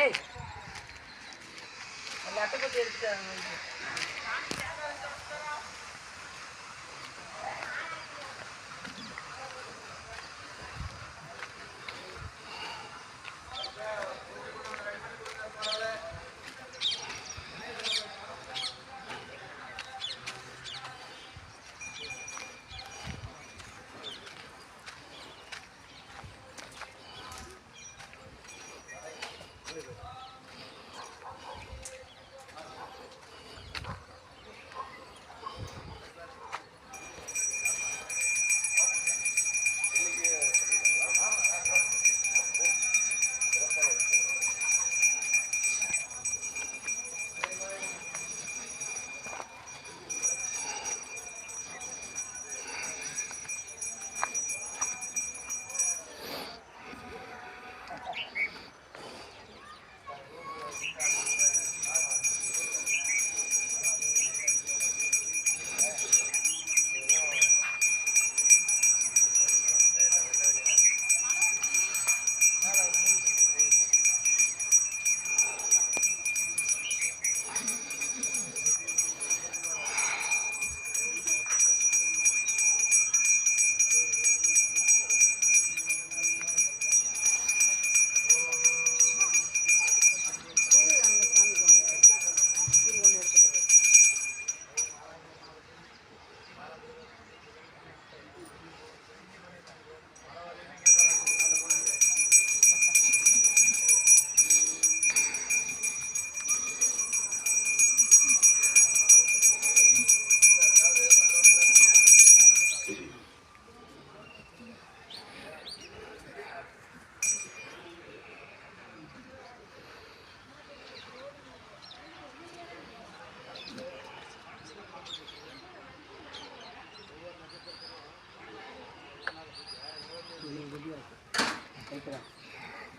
ஏய் அந்த அட்டைப்பட்டி எடுத்துட்டு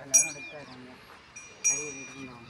எல்லாரும் எடுத்தாங்க கை எடுக்கணும்.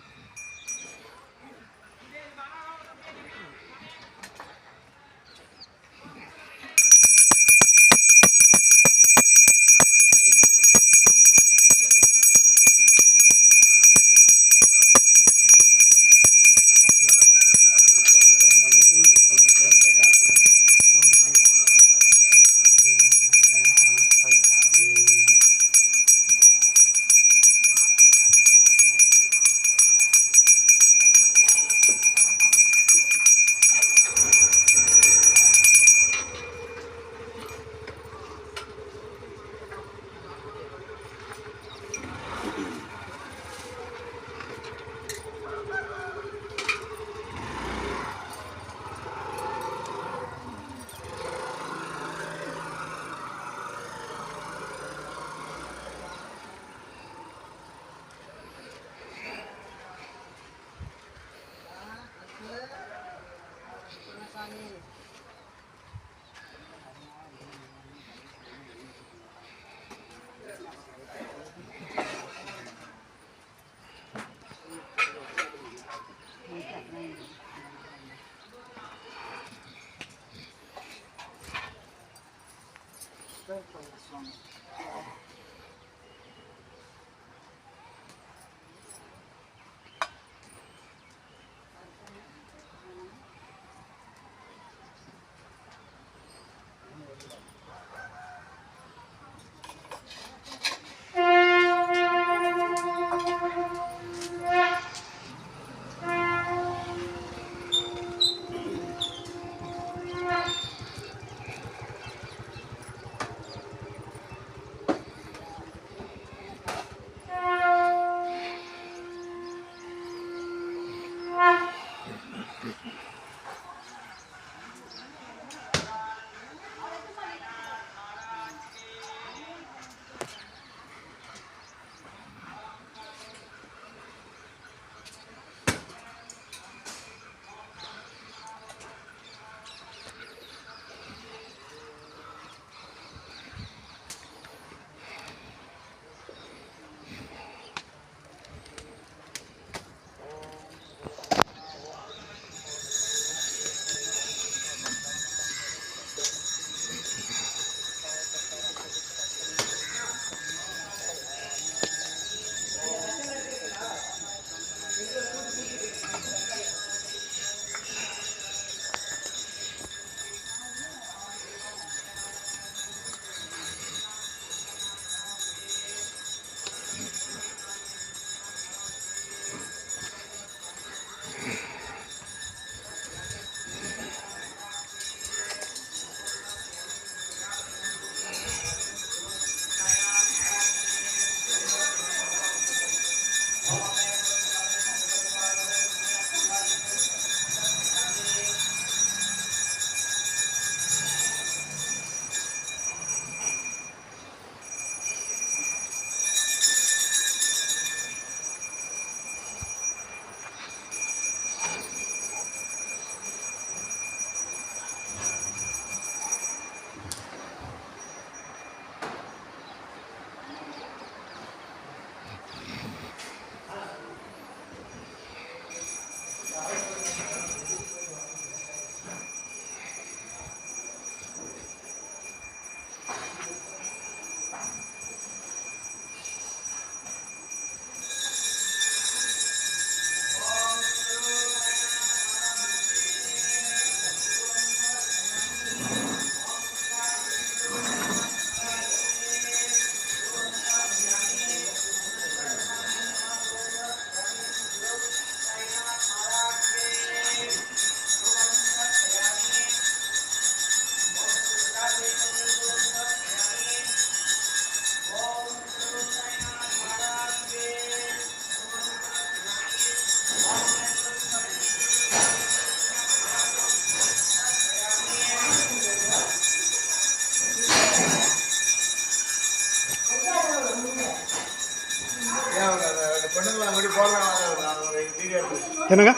என்னங்க?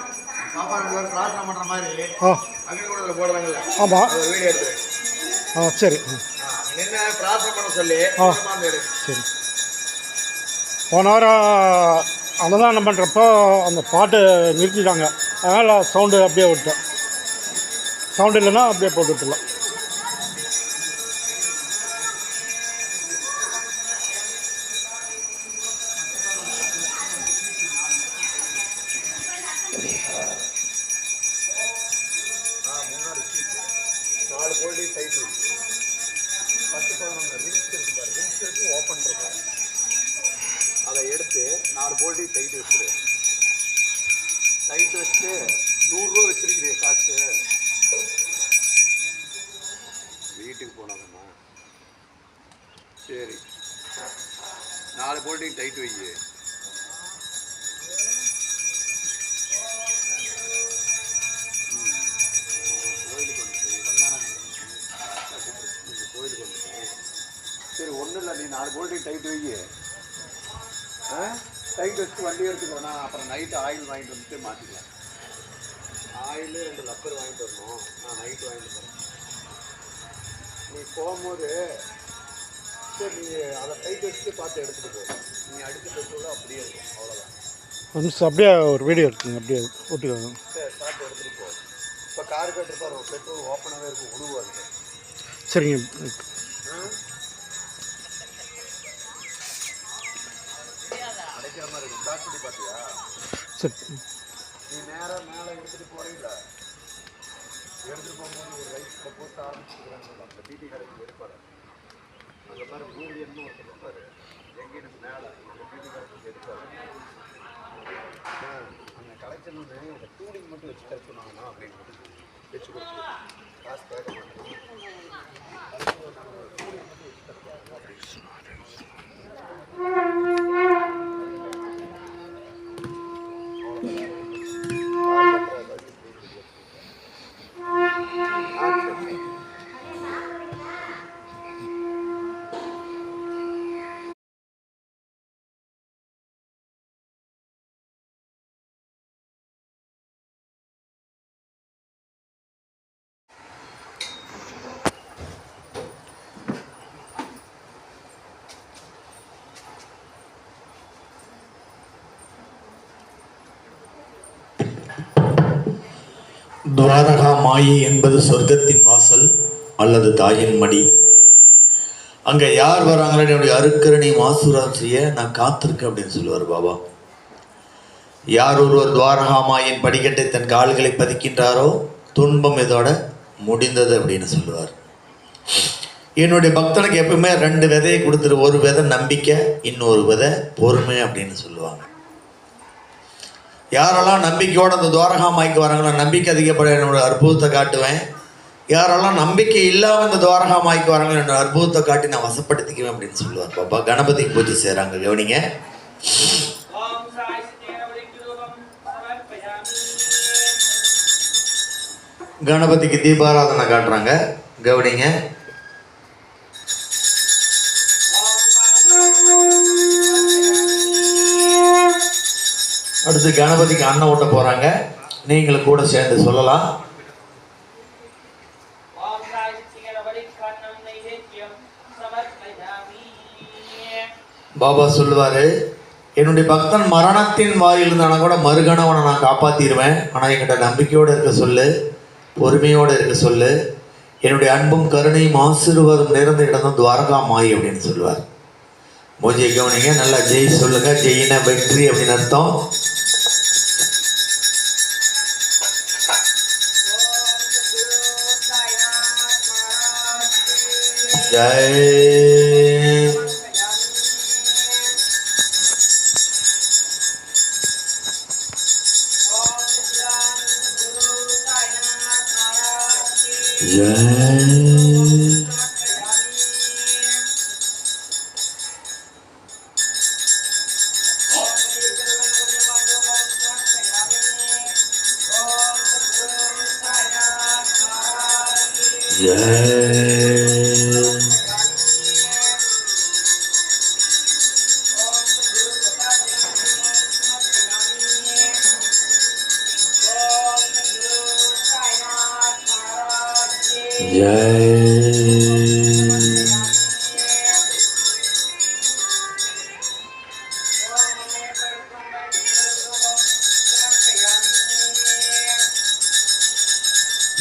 ஆ ஆமாம். ஆ சரி. ஆ சரி. போன வாரம் அன்னதானம் பண்ணுறப்போ அந்த பாட்டு நிறுத்திட்டாங்க. அதனால் சவுண்டு அப்படியே விட்டேன். சவுண்டு இல்லைன்னா அப்படியே போட்டு விட்டுலாம். அதை எடுத்து 4 போல்ட்டி டைட் வச்சுரு. டைட் வச்சுட்டு 100 ரூபா வச்சிருக்கிறிய காசு வீட்டுக்கு போனாங்கம்மா. சரி 4 போல்ட்டி டைட் வை. கோயிலுக்கு வந்துட்டு கோயிலுக்கு வந்துட்டு சரி ஒன்றும் இல்லை, நீ 4 போல்ட்டி டைட் வை. டைட் வச்சு வண்டி எடுத்துக்கோ. நான் அப்புறம் நைட்டு ஆயில் வாங்கிட்டு வந்துட்டு மாற்றிக்கலாம். ஆயில் 2 லப்பர் வாங்கிட்டு வரணும். நான் நைட்டு வாங்கிட்டு வரேன். நீ போகும்போது சரி நீ அதை டைட் வச்சுட்டு பார்த்து எடுத்துகிட்டு போ. நீ அடித்து பெட்ரோல அப்படியே இருக்கும், அவ்வளோதான். ஒன்ஸ் அப்படியே ஒரு வீடியோ இருக்குங்க, அப்படியே ஓட்டுக்காங்க. சரி பார்த்து எடுத்துகிட்டு போ. இப்போ கார் கட்டுப்பாரு பெட்ரோல் ஓப்பனாகவே இருக்கும், உழுவா இருக்கு. சரிங்க. அடைக்கிற மாதிரி இருக்கும். ஸ்டார்ட் பண்ணி பார்த்தியா? சரி. நீ நேராக மேலே எடுத்துகிட்டு போகிறீங்களா? எடுத்துகிட்டு போகும்போது ஒரு ரைட்டில் போட்டு ஆரம்பிச்சுக்கிறாங்க. அந்த டிடி கடைக்கு எடுப்பாரு. அந்த மாதிரி பூரியன்னு ஒருத்தர் இருப்பார். எங்கேயும் மேலே அந்த டிடி கடைக்கு எடுப்பார். அந்த கலெக்ஷன் இந்த டூலிங் மட்டும் வச்சு கரெக்ட் சொன்னாங்கன்னா அப்படின்னு மட்டும் வச்சு கொடுத்து காசு கேட்க மாட்டோம். டூலிங் மட்டும் வச்சு தருவாங்க அப்படின்னு. துவாரகா மாயி என்பது சொர்க்கத்தின் வாசல் அல்லது தாயின் மடி. அங்கே யார் வராங்களோ என்னுடைய அருக்கரணை மாசுரம் செய்ய நான் காத்திருக்கேன் அப்படின்னு சொல்லுவார் பாபா. யார் ஒருவர் துவாரகா மாயின் படிக்கட்டை தன் கால்களை பதிக்கின்றாரோ துன்பம் இதோட முடிந்தது அப்படின்னு சொல்லுவார். என்னுடைய பக்தனுக்கு எப்பவுமே 2 விதையை கொடுத்துரு. ஒரு விதை நம்பிக்கை, இன்னொரு விதை பொறுமை அப்படின்னு சொல்லுவாங்க. யாரெல்லாம் நம்பிக்கையோடு அந்த துவாரகா மாய்க்கு வராங்களோ நம்பிக்கை அதிகப்பட என்னோட அற்புதத்தை காட்டுவேன். யாரெல்லாம் நம்பிக்கை இல்லாமல் இந்த துவாரகா மாய்க்கு வராங்களோ என்னோட அற்புதத்தை காட்டி நான் வசப்படுத்திக்குவேன் அப்படின்னு சொல்லுவார் பாபா. கணபதிக்கு பூஜை செய்கிறாங்க, கவனிங்க. கணபதிக்கு தீபாராதனை காட்டுறாங்க, கவனிங்க. அடுத்து கணபதிக்கு அன்னம் ஊட்ட போறாங்க. நீங்களும் கூட சேர்ந்து சொல்லலாம். பாபா சொல்லுவாரு, என்னுடைய பக்தன் மரணத்தின் வாயில் இருந்தானா கூட மறுகணவனை நான் காப்பாத்திடுவேன். ஆனால் என்கிட்ட நம்பிக்கையோடு இருக்க சொல்லு, பொறுமையோடு இருக்க சொல்லு. என்னுடைய அன்பும் கருணையும் ஆசீர்வாதம் நிறைந்த இடம் தான் துவாரகா மாய் அப்படின்னு சொல்லுவார். பூஜையை கவனிங்க, நல்லா ஜெய் சொல்லுங்க. ஜெயின வெற்றி அப்படின்னு அர்த்தம். ஜெய்.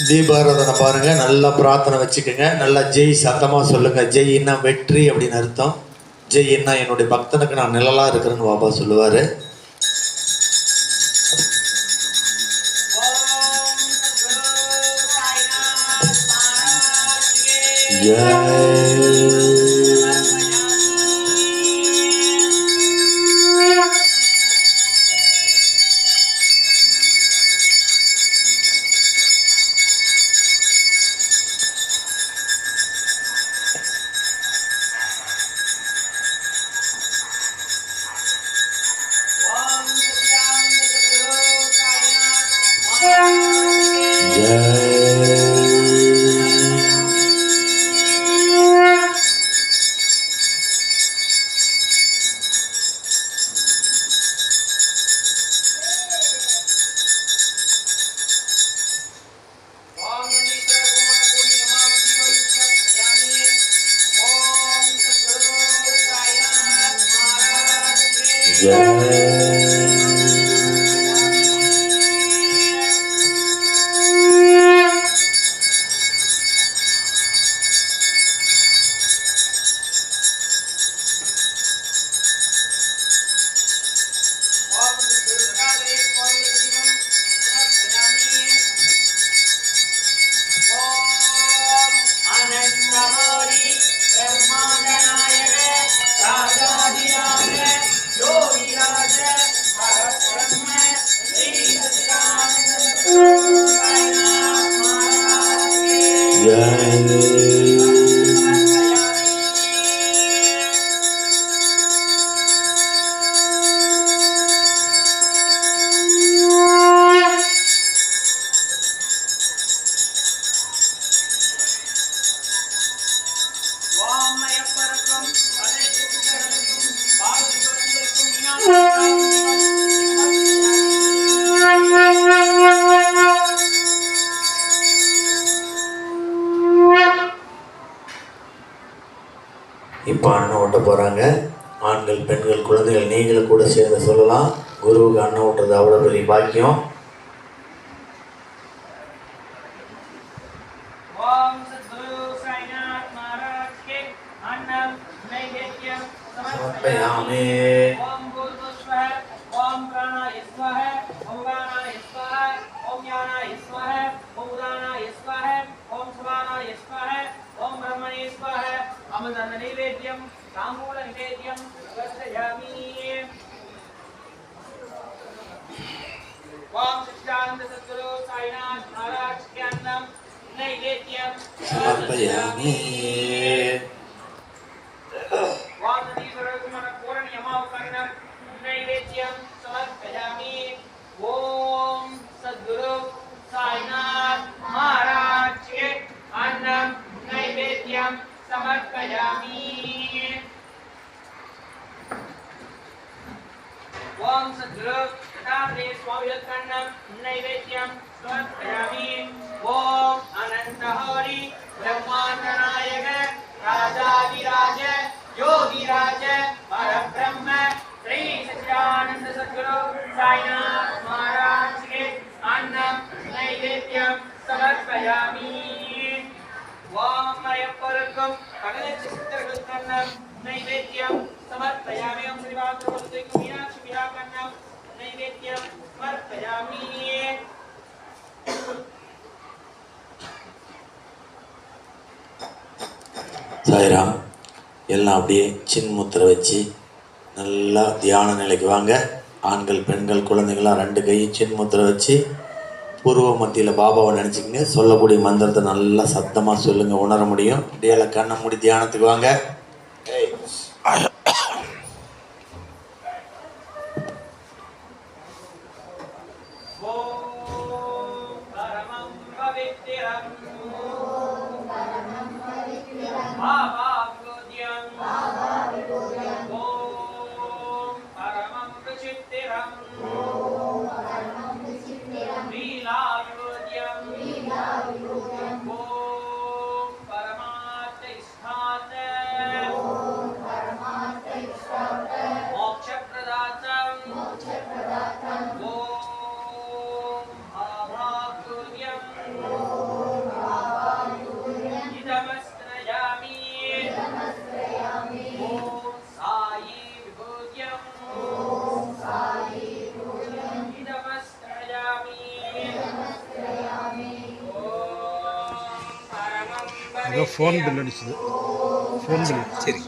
தீபாராதனை பாருங்க, நல்லா பிரார்த்தனை வச்சுக்கோங்க. நல்லா ஜெய் சத்தமா சொல்லுங்க. ஜெய்னா வெற்றி அப்படின்னு அர்த்தம். ஜெய்னா என்னுடைய பக்தனுக்கு நான் நிழலா இருக்கிறேன்னு பாபா சொல்லுவாரு. இப்போ அண்ணன் ஓட்ட போகிறாங்க. ஆண்கள், பெண்கள், குழந்தைகள் நீங்களும் கூட சேர்ந்து சொல்லலாம். குருவுக்கு அண்ணன் ஓட்டுறது அவ்வளோ பெரிய பாக்கியம். समर्पयामि। नैवेद्यं ताम्बूलनिवेद्यं समर्पयामि। ओम सच्चिदानंद सद्गुरु साईनाथ महाराज के अन्नम नैवेद्यं समर्पयामि। ओम नदीश्वरकुमार पूर्णिमावकरणं नैवेद्यं समर्पयामि। ओम सद्गुरु साईनाथ महाराज के अन्नम नैवेद्यं समर्पयामि। ओम सद्गुरु दत्तात्रेय स्वामी विवेकानंद नैवेद्यं समर्पयामि। ओम अनंत हरि ब्रह्मांड नायक राजाधिराज योगिराज परब्रह्म श्री सच्चिदानंद सद्गुरु साईनाथ महाराज के अन्नम नैवेद्यं समर्पयामि। ओम अयप्परकं भगवत्सिद्धर्गन्नं नैवेद्यं समर्पयामि। ओम श्रीवासवदुदैकं मीनाक्षी विहाकन्नं नैवेद्यं समर्पयामि। சாய்ராம். எல்லாம் அப்படியே சின்முத்திரை வச்சு நல்லா தியான நிலைக்கு வாங்க. ஆண்கள், பெண்கள், குழந்தைங்களாம் 2 கையும் சின்முத்திரை வச்சு பூர்வ மத்தியில் பாபாவை நினச்சிக்கங்க. சொல்லக்கூடிய மந்திரத்தை நல்லா சத்தமாக சொல்லுங்கள், உணர முடியும். அப்படியே கண்ணை மூடி தியானத்துக்கு வாங்க. ஏதோ ஃபோன் பில் அடிச்சுது. Phone bill. சரி.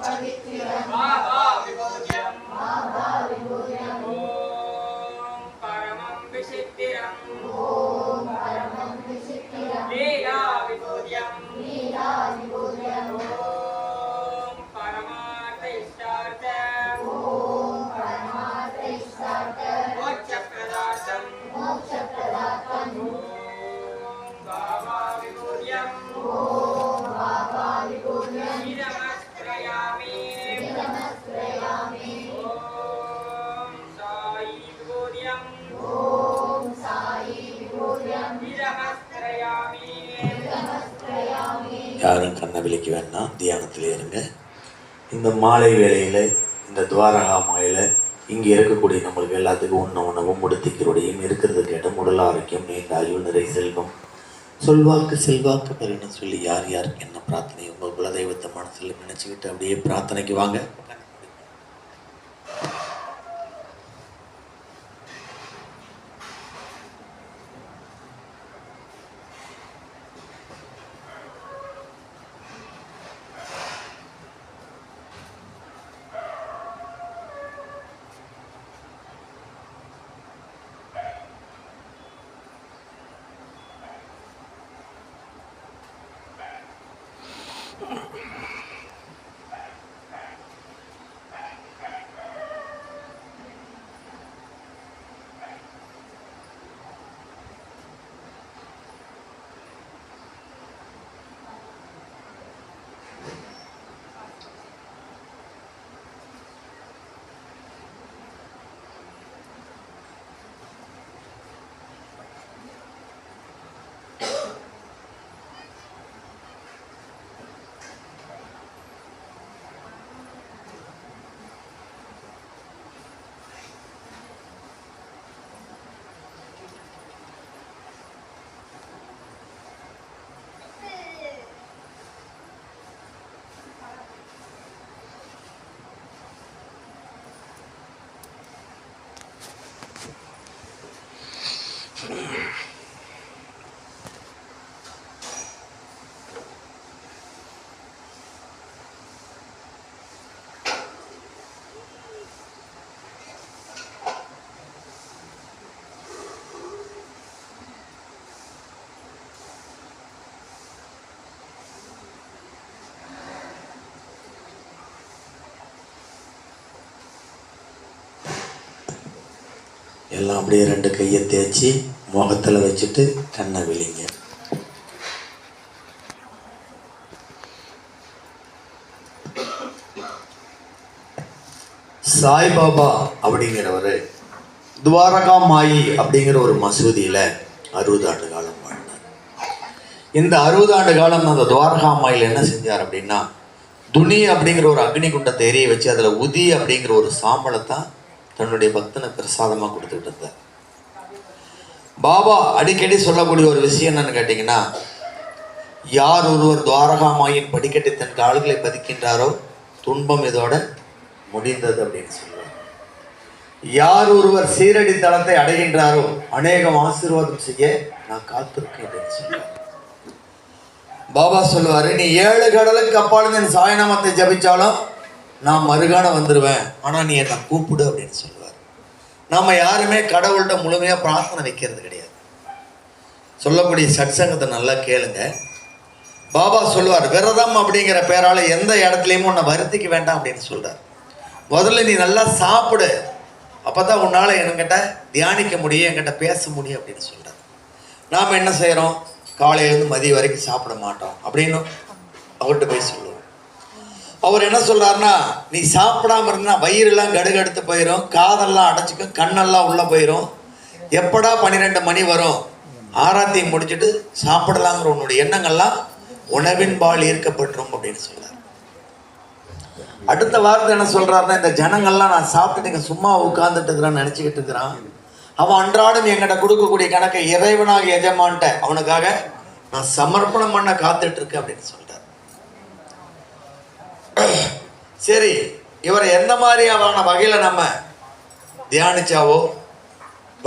யாரும் கண்ணை விழிக்க வேண்டாம், தியானத்தில் இருங்க. இந்த மாலை வேளையில், இந்த துவாரகா மாலையில் இங்கே இருக்கக்கூடிய நம்மளுக்கு எல்லாத்துக்கும் உணவும் உடுத்திக்கிறோடையும் இருக்கிறதுக்கு இடம், உடல் ஆரோக்கியம், நீண்ட ஆயுள், நிறை செல்வம், சொல்வாக்கு செல்வாக்கு பெறணும்னு சொல்லி யார் யாருக்கு என்ன பிரார்த்தனை உங்கள் குலதெய்வத்தை மனசில் நினச்சிக்கிட்டு அப்படியே பிரார்த்தனைக்கு வாங்க. எல்லாம் அப்படியே 2 கையை தேய்ச்சி முகத்தில் வச்சுட்டு கண்ணை விழிங்க. சாய்பாபா அப்படிங்கிறவர் துவாரகா மாயி அப்படிங்கிற ஒரு மசூதியில் 60 ஆண்டு காலம் வாழ்ந்தார். இந்த 60 ஆண்டு காலம் அந்த துவாரகா மாயில் என்ன செஞ்சார் அப்படின்னா, துணி அப்படிங்கிற ஒரு அக்னி குண்டத்தை எரிய வச்சு அதில் உதி அப்படிங்கிற ஒரு சாம்பலத்தான் தன்னுடைய பக்தனை பிரசாதமாக கொடுத்துக்கிட்டு இருந்தார். பாபா அடிக்கடி சொல்லக்கூடிய ஒரு விஷயம் என்னன்னு கேட்டிங்கன்னா, யார் ஒருவர் துவாரகா மாயின் படிக்கட்டை தன் கால்களை பதிக்கின்றாரோ துன்பம் இதோட முடிந்தது அப்படின்னு சொல்லுவார். யார் ஒருவர் சீரடி தளத்தை அடைகின்றாரோ அநேகம் ஆசீர்வாதம் செய்ய நான் காத்திருக்கேன் அப்படின்னு சொல்லுவார். பாபா சொல்லுவாரு, நீ 7 கடலுக்கு அப்பாலும் என் சாயநாமத்தை ஜபிச்சாலும் நான் மறுகாண வந்துடுவேன், ஆனால் நீ என்னை கூப்பிடு அப்படின்னு சொல்லுவார். நம்ம யாருமே கடவுள்கிட்ட முழுமையாக பிரார்த்தனை வைக்கிறது கிடையாது. சொல்லக்கூடிய சத்சங்கத்தை நல்லா கேளுங்க. பாபா சொல்லுவார், விரதம் அப்படிங்கிற பேரால் எந்த இடத்துலையுமே உன்னை வருத்திக்க வேண்டாம் அப்படின்னு சொல்கிறார். முதல்ல நீ நல்லா சாப்பிடு, அப்போ தான் உன்னால் என்கிட்ட தியானிக்க முடியும், என்கிட்ட பேச முடியும் அப்படின்னு சொல்கிறார். நாம் என்ன செய்கிறோம், காலையிலேருந்து மதியம் வரைக்கும் சாப்பிட மாட்டோம் அப்படின்னு அவர்கிட்ட போய் சொல்லுவோம். அவர் என்ன சொல்கிறாருன்னா, நீ சாப்பிடாம இருந்தா வயிறுலாம் கடுகடுத்து போயிடும், காதெல்லாம் அடைச்சிக்கும், கண்ணெல்லாம் உள்ளே போயிடும், எப்படா 12 மணி வரும் ஆராத்தி முடிச்சுட்டு சாப்பிடலாங்கிற உன்னுடைய எண்ணங்கள்லாம் உணவின்பால் ஈர்க்கப்பட்டுரும் அப்படின்னு சொல்றாரு. அடுத்த வார்த்தை என்ன சொல்றாருன்னா, இந்த ஜனங்கள்லாம் நான் சாப்பிட்டு நீங்க சும்மா உட்கார்ந்துட்டு இருக்கிறான்னு நினைச்சுக்கிட்டு இருக்கிறான், அவன் அன்றாடம் எங்கிட்ட கொடுக்கக்கூடிய கணக்கை இறைவனாக எஜமான்ட்ட அவனுக்காக நான் சமர்ப்பணம் பண்ண காத்துட்டு இருக்கேன் அப்படின்னு சொல்றாரு. சரி, இவரை எந்த மாதிரியான வகையில நம்ம தியானிச்சாவோ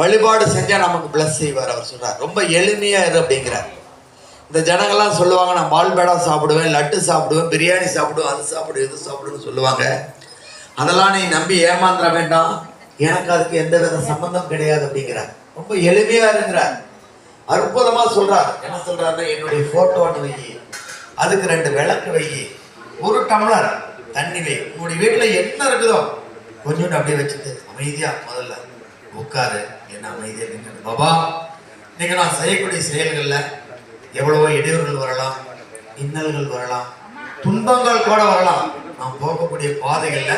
வழிபாடு செஞ்சா நமக்கு பிளஸ் செய்வார். அவர் சொல்றார், ரொம்ப எளிமையா இரு அப்படிங்கிறார். இந்த ஜனங்கள்லாம் சொல்லுவாங்க, நான் பால் பேடா சாப்பிடுவேன், லட்டு சாப்பிடுவேன், பிரியாணி சாப்பிடுவேன், அது சாப்பிடு இது சாப்பிடுன்னு சொல்லுவாங்க. அதெல்லாம் நீ நம்பி ஏமாந்துட வேண்டாம், எனக்கு அதுக்கு எந்த வித சம்பந்தம் கிடையாது அப்படிங்கிறார். ரொம்ப எளிமையா இருக்கிறார், அற்புதமா சொல்றார். என்ன சொல்றாருன்னா, என்னுடைய போட்டோ ஒன்று வை, அதுக்கு 2 விளக்கு வை, 1 டம்ளர் தண்ணி வை, உங்களுடைய வீட்டுல என்ன இருக்குதோ கொஞ்சோண்டு அப்படியே வச்சுட்டு அமைதியா முதல்ல உட்காரு, என்ன அமைதியா நின்று. பாபா, இன்னைக்கு நான் செய்யக்கூடிய செயல்கள்ல எவ்வளவோ இடையூறுகள் வரலாம், இன்னல்கள் வரலாம், துன்பங்கள் கூட வரலாம், நாம் போகக்கூடிய பாதைகள்ல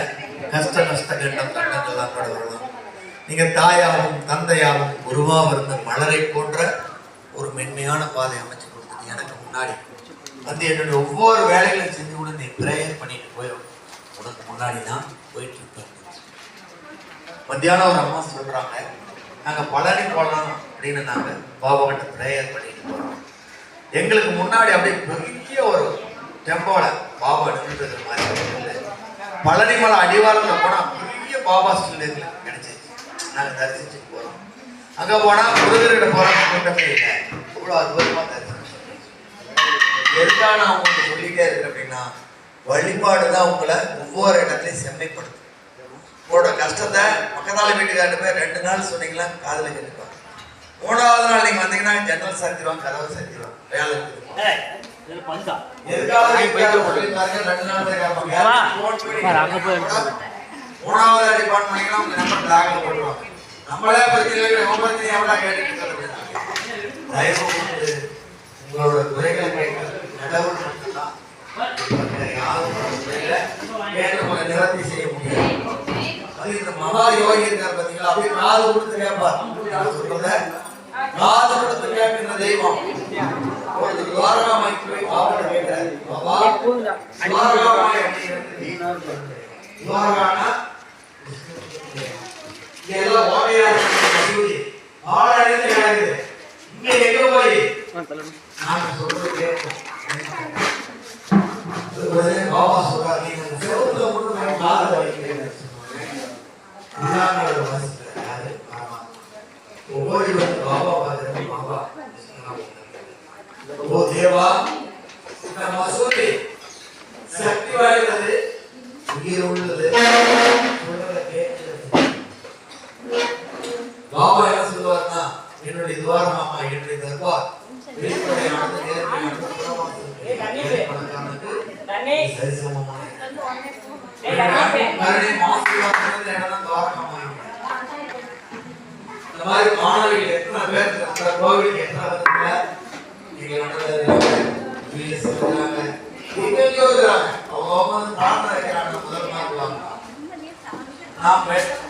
கஷ்ட கண்டம் கண்டங்கள்லாம் கூட வரலாம். நீங்க தாயாகவும் தந்தையாகவும் குருவாக இருந்த மலரை போன்ற ஒரு மென்மையான பாதை அமைச்சு கொடுத்துட்டு எனக்கு முன்னாடி வந்து என்னுடைய ஒவ்வொரு வேலைகளையும் செஞ்சு கூட நீ ப்ரேயர் பண்ணிட்டு போய் உனக்கு முன்னாடி நான் போயிட்டு இருப்பேன். மத்தியானம் ஒரு அம்மா சொல்றாங்க, நாங்க பழனி போகலாம் அப்படின்னு நாங்க பாபா கிட்ட ப்ரேயர் பண்ணிட்டு போறோம். எங்களுக்கு முன்னாடி அப்படியே பெரிய ஒரு டெம்போல பாபா நின்றுட்டு மாதிரி பழனி மலை அடிவாரத்தில் போனா பெரிய பாபா ஸ்டில் எங்களுக்கு கிடைச்சிச்சு. நாங்க தரிசிச்சுட்டு போறோம். அங்க போனா முருகர்கிட்ட போறோம், கூட்டமே இல்லை. இவ்வளவு அற்புதமா தரிசிச்சு. எதுக்காக நான் உங்களுக்கு சொல்லிட்டே இருக்கேன் அப்படின்னா, வழிபாடுதான் உங்களை ஒவ்வொரு இடத்துலையும் செம்மைப்படுத்தும். உங்களோட கஷ்டத்தை பக்கத்தால வீட்டுக்காரட்டு போய் 2 நாள் சொன்னீங்களா காதல கேட்டுப்பாங்க. 3வது நாள் நீங்க வந்தீங்கன்னா ஜன்னல் சாத்திடுவாங்க, கதவை சாத்திடுவாங்க, வேலை இருக்குது. எதுக்காக 2 நாள் மூணாவது டிபார்ட் பண்ணீங்கன்னா உங்க நம்பர் பிளாக்ல போட்டுருவாங்க. நம்மளே பிரச்சனை எவ்வளோ கேட்டு தயவு கொண்டு உங்களோட குறைகளை கேட்கறதுக்கு கடவுள் மட்டும்தான் நிவர்த்தி செய்ய முடியாது. அது இந்த மகா யோகி இருக்கார் பார்த்தீங்களா, அப்படியே காது கொடுத்து கேட்பார். சொல்றத காது கொடுத்து கேட்கிற தெய்வம். ஒரு துவாரகாமாய் போய் பாவத்தை கேட்கிறார். பாபா துவாரகாமாய் துவாரகானா இதெல்லாம் ஓடையா ஆளடைந்து கிடக்குது. இங்க எங்க போய் நாங்க சொல்றது கேட்போம். பாபா சொல்றாரு, நீங்க செவத்துல மட்டும் காது வைக்கிறீங்க. ஒவ்வொரு பாபா பார்த்து பாபா ஓ தேவா, இந்த மசூதி சக்தி வாய்ந்தது, உயிர் உள்ளது, பாபா என்ன சொல்லுவார்னா, என்னுடைய துவாரமாமா என்னுடைய தர்பார் வெளிப்படையானது, நேர்மையானது, சரிசமமான இந்த மாதிரி மாணவிகள் எத்தனை பேர் கோவிலுக்கு எத்தனை பேர் நீங்க அவங்க பிரார்த்தனை வைக்கிறாங்க, முதல் மாறுவாங்க. நான்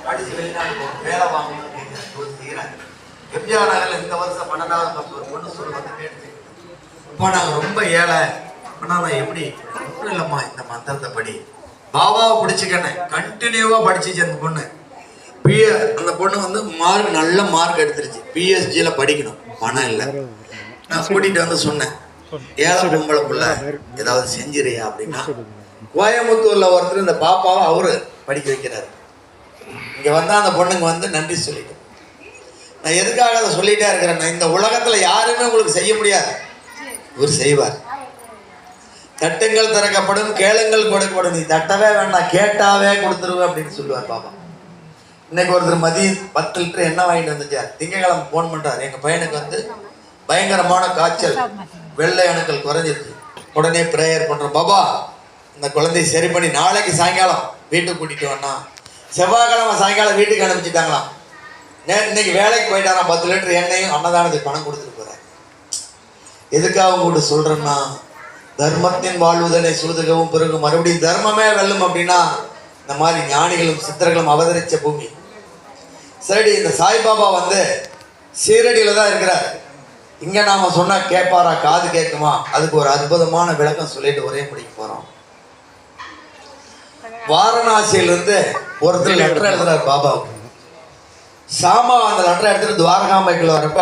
படிச்சு வெளிநாடு வேலை வாங்கணும்னு கேட்கிறேன். எம்ஜிஆர் நகர்ல இந்த வருஷம் 12வது ஒரு பொண்ணு சொல்லுவாங்க கேட்டு, இப்போ நாங்கள் ரொம்ப ஏழை, ஆனால் நான் எப்படி ஒன்றும் இல்லைம்மா, இந்த மந்திரத்தை படி பாபாவை பிடிச்சிக்கண்ணேன். கண்டினியூவா படிச்சிச்சு அந்த பொண்ணு. அந்த பொண்ணு வந்து நல்ல மார்க் எடுத்துருச்சு. பிஎஸ்ஜியில படிக்கணும், பணம் இல்லை. நான் கூட்டிட்டு வந்து சொன்னேன், ஏழை பொம்பளை புள்ள ஏதாவது செஞ்சிரியா அப்படின்னா, கோயம்புத்தூர்ல ஒருத்தர் இந்த பாப்பாவை அவரு படிக்க வைக்கிறாரு. இங்க வந்தா அந்த பொண்ணுங்க வந்து நன்றி சொல்லிட்டு, நான் எதுக்காக அதை சொல்லிட்டே இருக்கிறேன், இந்த உலகத்துல யாருமே உங்களுக்கு செய்ய முடியாது, இவர் செய்வார். தட்டுங்கள் திறக்கப்படும், கேளுங்கள் கொடுக்கப்படும், நீ தட்டவே வேண்டாம், கேட்டாவே கொடுத்துருவேன் அப்படின்னு சொல்லுவார் பாபா. இன்னைக்கு ஒருத்தர் மதியம் 10 லிட்டர் எண்ணெய் வாங்கிட்டு வந்துச்சார். திங்கக்கிழமை போன் பண்றாரு, எங்க பையனுக்கு வந்து பயங்கரமான காய்ச்சல், வெள்ளை அணுக்கள் குறைஞ்சிருக்கு, உடனே ப்ரேயர் பண்றோம். பாபா இந்த குழந்தைய சரி பண்ணி நாளைக்கு சாயங்காலம் வீட்டுக்கு கூட்டிட்டு வந்தா, செவ்வாய்க்கிழமை சாயங்காலம் வீட்டுக்கு அனுப்பிச்சிட்டாங்களாம். இன்னைக்கு வேலைக்கு போயிட்டாராம், 10 லிட்டர் எண்ணெயும் அன்னதானத்துக்கு பணம் கொடுத்துட்டு போறாரு. எதுக்காக உங்கள்கிட்ட சொல்றேன்னா, தர்மத்தின் வாழ்வுதலை சூதுகவும் பிறகு மறுபடியும் தர்மமே வெல்லும் அப்படின்னா, இந்த மாதிரி ஞானிகளும் சித்தர்களும் அவதரிச்ச பூமி. சரி, இந்த சாய்பாபா வந்து சீரடியில தான் இருக்கிறார். இங்க நாம சொன்னா கேட்பாரா, காது கேட்குமா? அதுக்கு ஒரு அற்புதமான விளக்கம் சொல்லிட்டு ஒரே முடிக்க போறோம். வாரணாசியிலிருந்து ஒருத்தர் லெட்டர் எழுதுறார் பாபாவுக்கு. சாமா அந்த லெட்டரை எடுத்துட்டு துவாரகாமைக்குள்ள வரப்ப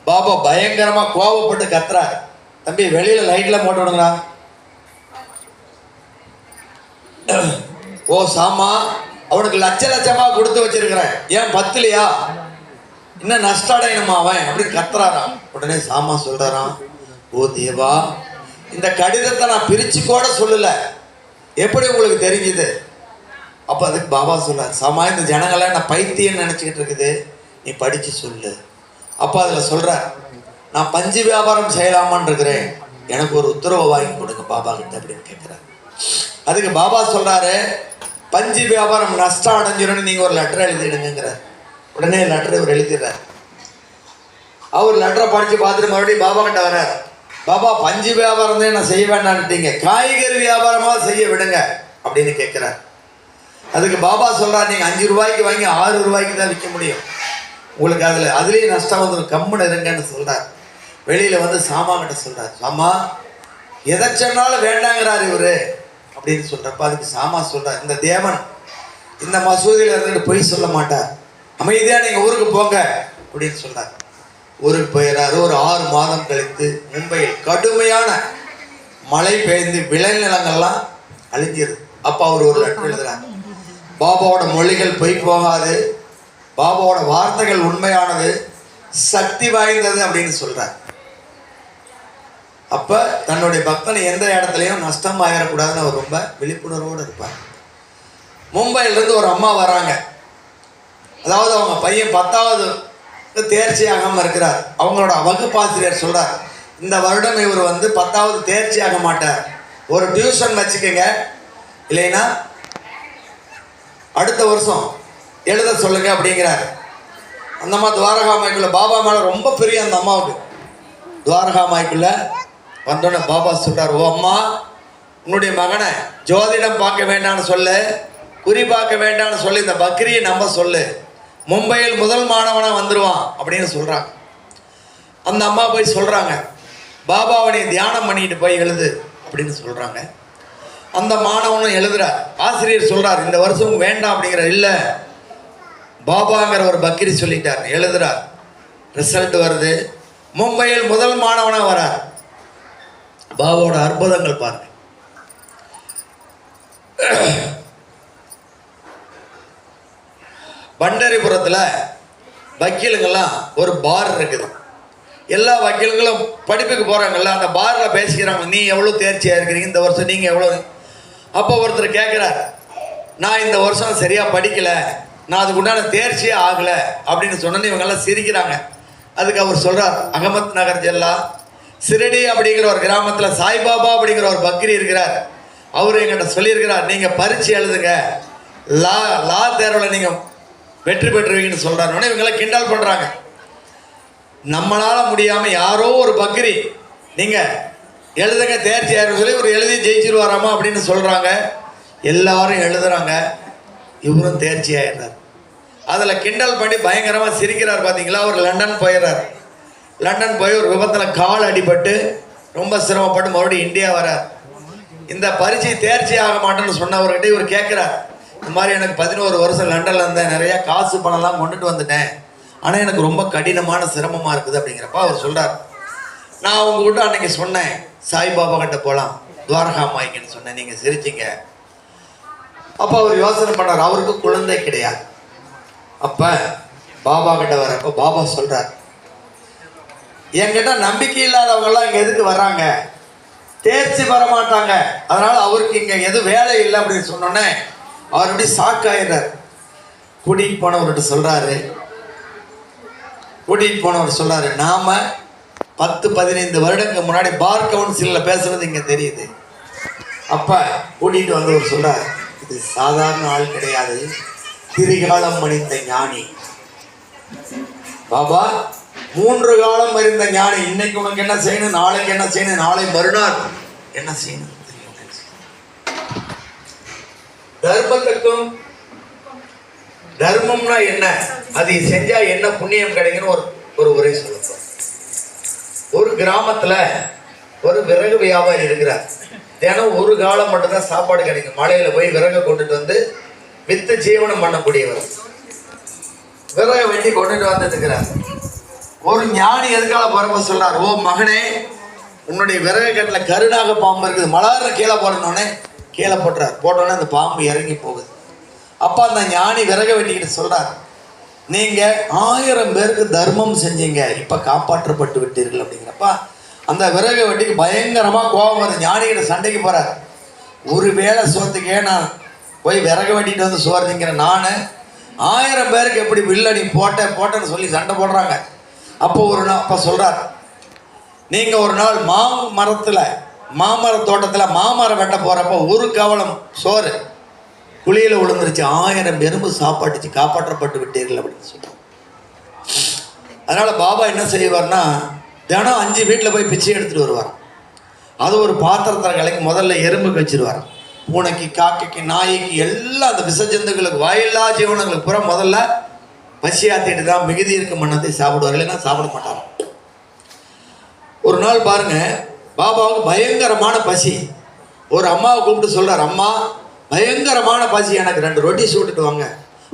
பாபா பயங்கரமா கோவப்பட்டு கத்துறாரு, தம்பி வெளியில லைட்ல போட்டு விடுங்களா. ஓ சாமா, அவனுக்கு லட்சமா கொடுத்து வச்சிருக்கிறேன், ஏன் 10 இன்னும் நஷ்டம் அடையணுமா அவன் அப்படி கத்துறாராம். உடனே சாமா சொல்றாராம், ஓ தேவா, இந்த கடிதத்தை நான் பிரித்து கூட சொல்லலை, எப்படி உங்களுக்கு தெரிஞ்சுது? அப்போ அதுக்கு பாபா சொல்கிறார், சாமா இந்த ஜனங்களை நான் பைத்தியம் நினச்சிக்கிட்டு இருக்குது, நீ படித்து சொல்லு. அப்போ அதில் சொல்கிறார், நான் பஞ்சு வியாபாரம் செய்யலாமான்னு இருக்கிறேன், எனக்கு ஒரு உத்தரவை வாங்கி கொடுங்க பாபா கிட்ட அப்படின்னு கேட்குறாரு. அதுக்கு பாபா சொல்கிறாரு, பஞ்சு வியாபாரம் நஷ்டம் அடைஞ்சிரும்னு நீங்கள் ஒரு லெட்டர் எழுதிடுங்கிறார். உடனே லெட்டர் இவர் எழுதிடுறார். அவர் லெட்டரை படித்து பார்த்துட்டு மறுபடியும் பாபா கிட்ட வர்றார். பாபா, பஞ்சு வியாபாரம் தான் நான் செய்ய வேண்டான்ட்டீங்க, காய்கறி வியாபாரமாக செய்ய விடுங்க அப்படின்னு கேட்குறார். அதுக்கு பாபா சொல்கிறார், நீங்கள் 5 ரூபாய்க்கு வாங்கி 6 ரூபாய்க்கு தான் விற்க முடியும், உங்களுக்கு அதுலேயும் நஷ்டம் வந்துடும், கம்முன்னு இருங்கன்னு சொல்கிறார். வெளியில் வந்து சாமா கிட்ட சொல்கிறார், சாமா எதை சொன்னாலும் வேண்டாங்கிறார் இவர் அப்படின்னு சொல்கிறப்ப அதுக்கு சாமா சொல்கிறார், இந்த தேவன் இந்த மசூதியில் இருந்துட்டு பொய் சொல்ல மாட்டார், அமைதியாக நீங்கள் ஊருக்கு போங்க அப்படின்னு சொல்கிறார். ஊருக்கு போயிடறாரு. ஒரு 6 மாதம் கழித்து மும்பையில் கடுமையான மழை பெய்ந்து விளைநிலங்கள்லாம் அழிஞ்சிருது. அப்போ அவர் ஒரு லெட்டர் எழுதுறார், பாபாவோட மொழிகள் பொய் போகாது, பாபாவோட வார்த்தைகள் உண்மையானது, சக்தி வாய்ந்தது அப்படின்னு சொல்கிறார். அப்போ தன்னுடைய பக்தனை எந்த இடத்துலையும் நஷ்டம் ஆகிடக்கூடாதுன்னு அவர் ரொம்ப விழிப்புணர்வோடு இருப்பார். மும்பையிலேருந்து ஒரு அம்மா வராங்க. அதாவது அவங்க பையன் 10வது தேர்ச்சி ஆகாமல் இருக்கிறார். அவங்களோட வகுப்பாசிரியர் சொல்கிறார், இந்த வருடம் இவர் வந்து 10வது தேர்ச்சி ஆக மாட்டார், ஒரு டியூஷன் வச்சுக்கோங்க, இல்லைன்னா அடுத்த வருஷம் எழுத சொல்லுங்க அப்படிங்கிறார். அந்த அம்மா துவாரகா மாய்க்குள்ள பாபா மேலே ரொம்ப பெரிய அந்த அம்மாவுக்கு. துவாரகா மாய்க்குள்ள வந்தோடனே பாபா சொல்கிறார், ஓ அம்மா, உன்னுடைய மகனை ஜோதிடம் பார்க்க வேண்டாம்னு சொல்லு, குறி பார்க்க வேண்டாம்னு சொல்லி இந்த பக்ரியை நம்ப சொல்லு, மும்பையில் முதல் மாணவனாக வந்துடுவான் அப்படின்னு சொல்கிறாங்க. அந்த அம்மா போய் சொல்கிறாங்க, பாபாவை நீ தியானம் பண்ணிட்டு போய் எழுது அப்படின்னு சொல்கிறாங்க. அந்த மாணவனும் எழுதுறார். ஆசிரியர் சொல்கிறார், இந்த வருஷம் வேண்டாம் அப்படிங்கிற, இல்லை பாபாங்கிற ஒரு பக்ரி சொல்லிட்டார், எழுதுறார். ரிசல்ட் வருது, மும்பையில் முதல் மாணவனாக வரார். பாபாவோட அற்புதங்கள் பாருங்க. பண்டரிபுரத்தில் வக்கீலுங்கெல்லாம் ஒரு பார் இருக்குது. எல்லா வக்கீலுங்களும் படிப்புக்கு போகிறாங்கல்ல, அந்த பாரில் பேசிக்கிறாங்க, நீ எவ்வளோ தேர்ச்சியாக இருக்கிறீங்க இந்த வருஷம், நீங்கள் எவ்வளோ. அப்போ ஒருத்தர் கேட்குறார், நான் இந்த வருஷம் சரியாக படிக்கலை, நான் அதுக்கு உண்டான தேர்ச்சியே ஆகலை அப்படின்னு சொன்னோன்னு இவங்கெல்லாம் சிரிக்கிறாங்க. அதுக்கு அவர் சொல்கிறார், அகமத் நகர் ஜில்லா சிரடி அப்படிங்கிற ஒரு கிராமத்தில் சாய்பாபா அப்படிங்கிற ஒரு பக்ரி இருக்கிறார். அவர் எங்கிட்ட சொல்லியிருக்கிறார், நீங்கள் பரீட்சை எழுதுங்க, லா தேர்வில் நீங்கள் வெற்றி பெற்றுவீங்கன்னு சொல்கிறாருன்னு இவங்கெல்லாம் கிண்டல் பண்ணுறாங்க. நம்மளால் முடியாமல் யாரோ ஒரு பக்ரி நீங்கள் எழுதுங்க தேர்ச்சி ஆயிருன்னு சொல்லி ஒரு எழுதி ஜெயிச்சிருவாராமா அப்படின்னு சொல்கிறாங்க. எல்லாரும் எழுதுகிறாங்க, இவரும் தேர்ச்சி ஆயிடுறார். அதில் கிண்டல் பண்ணி பயங்கரமாக சிரிக்கிறார். பார்த்தீங்களா, அவர் லண்டன் போயிடுறார். லண்டன் போய் ஒரு விபத்தில் கால் அடிபட்டு ரொம்ப சிரமப்பட்டு மறுபடியும் இந்தியா வரார். இந்த பரீட்சை தேர்ச்சி ஆக மாட்டேன்னு சொன்னவர்கிட்ட இவர் கேட்குறார், இந்த மாதிரி எனக்கு 11 வருஷம் லண்டனில் இருந்தேன், நிறையா காசு பணம்லாம் கொண்டுட்டு வந்துட்டேன், ஆனால் எனக்கு ரொம்ப கடினமான சிரமமாக இருக்குது அப்படிங்கிறப்ப அவர் சொல்கிறார், நான் உங்ககிட்ட அன்றைக்கி சொன்னேன் சாய்பாபா கிட்ட போகலாம், துவாரகா மாய்க்குன்னு சொன்னேன், நீங்கள் சிரிச்சிங்க. அப்போ அவர் யோசனை பண்ணார், அவருக்கு குழந்தை கிடையாது. அப்போ பாபா கிட்ட வரப்போ பாபா சொல்கிறார், என்கிட்ட நம்பிக்கை இல்லாதவங்கெல்லாம் இங்கே எதுக்கு வர்றாங்க, தேர்ச்சி பெற மாட்டாங்க, அதனால் அவருக்கு இங்கே எதுவும் வேலை இல்லை அப்படின்னு சொன்னோன்னே அவர் அப்படி ஷாக்காயிடுறார். கூட்டிகிட்டு போனவர்கிட்ட சொல்கிறாரு, நாம் 10-15 வருடங்களுக்கு முன்னாடி பார் கவுன்சிலில் பேசுகிறது இங்கே தெரியுது. அப்போ கூட்டிகிட்டு வந்தவர் சொல்கிறார், இது சாதாரண ஆள் கிடையாது, திரிகாலம் மணிந்த ஞானி. பாபா 3 காலம் மறிந்த ஞானி. இன்னைக்கு உனக்கு என்ன செய்யணும், நாளைக்கு என்ன செய்யணும், நாளை மறுநாள் என்ன செய்யணும். தர்மத்துக்கும் தர்மம்னா என்ன, அது செஞ்சா என்ன புண்ணியம் கிடைக்குன்னு ஒரு உரை சொல்லப்போம். ஒரு கிராமத்துல ஒரு விறகு வியாபாரி இருக்கிறார். தினம் ஒரு காலம் மட்டும்தான் சாப்பாடு கிடைக்கும். மலையில போய் விறகு கொண்டுட்டு வந்து வித்து ஜீவனம் பண்ணக்கூடியவர். விறகு வெட்டி கொண்டுட்டு வந்துட்டு இருக்கிறார். ஒரு ஞானி எதுக்கால போறப்ப சொல்றார், ஓ மகனே, உன்னுடைய விறகு கட்டில் கருணாக பாம்பு இருக்குது, மலர்ற கீழே போடணுன்னே கீழே போட்டுறார். போட்டோன்னே அந்த பாம்பு இறங்கி போகுது. அப்போ அந்த ஞானி விறகு வெட்டிக்கிட்டு சொல்றார், நீங்க 1000 பேருக்கு தர்மம் செஞ்சீங்க, இப்ப காப்பாற்றப்பட்டு விட்டீர்கள் அப்படிங்கிறப்ப அந்த விறகு வெட்டிக்கு பயங்கரமாக கோபம் வருது. ஞானிகிட்ட சண்டைக்கு போகிறார். ஒரு வேளை சோத்துக்கே நான் போய் விறகு வெட்டிட்டு வந்து சோறு திங்கிறேன். நான் 1000 பேருக்கு எப்படி வில்லடி போட்டேன்னு சொல்லி சண்டை போடுறாங்க. அப்போ சொல்கிறார், நீங்கள் ஒரு நாள் மாமர தோட்டத்தில் மாமரம் வெட்ட போகிறப்ப ஒரு கவலம் சோறு குழியில் விழுந்துருச்சு, 1000 எறும்பு சாப்பாட்டுச்சு, காப்பாற்றப்பட்டு விட்டீர்கள் அப்படின்னு சொல்கிறார். அதனால் பாபா என்ன செய்வார்னா, தினம் 5 வீட்டில் போய் பிச்சை எடுத்துகிட்டு வருவார். அது ஒரு பாத்திரத்தில் கலைக்கு முதல்ல எறும்புக்கு வச்சிருவார். பூனைக்கு, காக்கைக்கு, நாய்க்கு, எல்லாம் அந்த விசஜந்துகளுக்கு, வாயில்லா ஜீவனங்களுக்கு பூரா முதல்ல பசி ஆத்திட்டு தான் மிகுதி இருக்கும் மன்னத்தை சாப்பிடுவார், இல்லைன்னா சாப்பிட மாட்டார். ஒரு நாள் பாருங்க, பாபாவுக்கு பயங்கரமான பசி. ஒரு அம்மாவை கூப்பிட்டு சொல்கிறார், அம்மா பயங்கரமான பசி, எனக்கு 2 ரொட்டி சுட்டுட்டு வாங்க.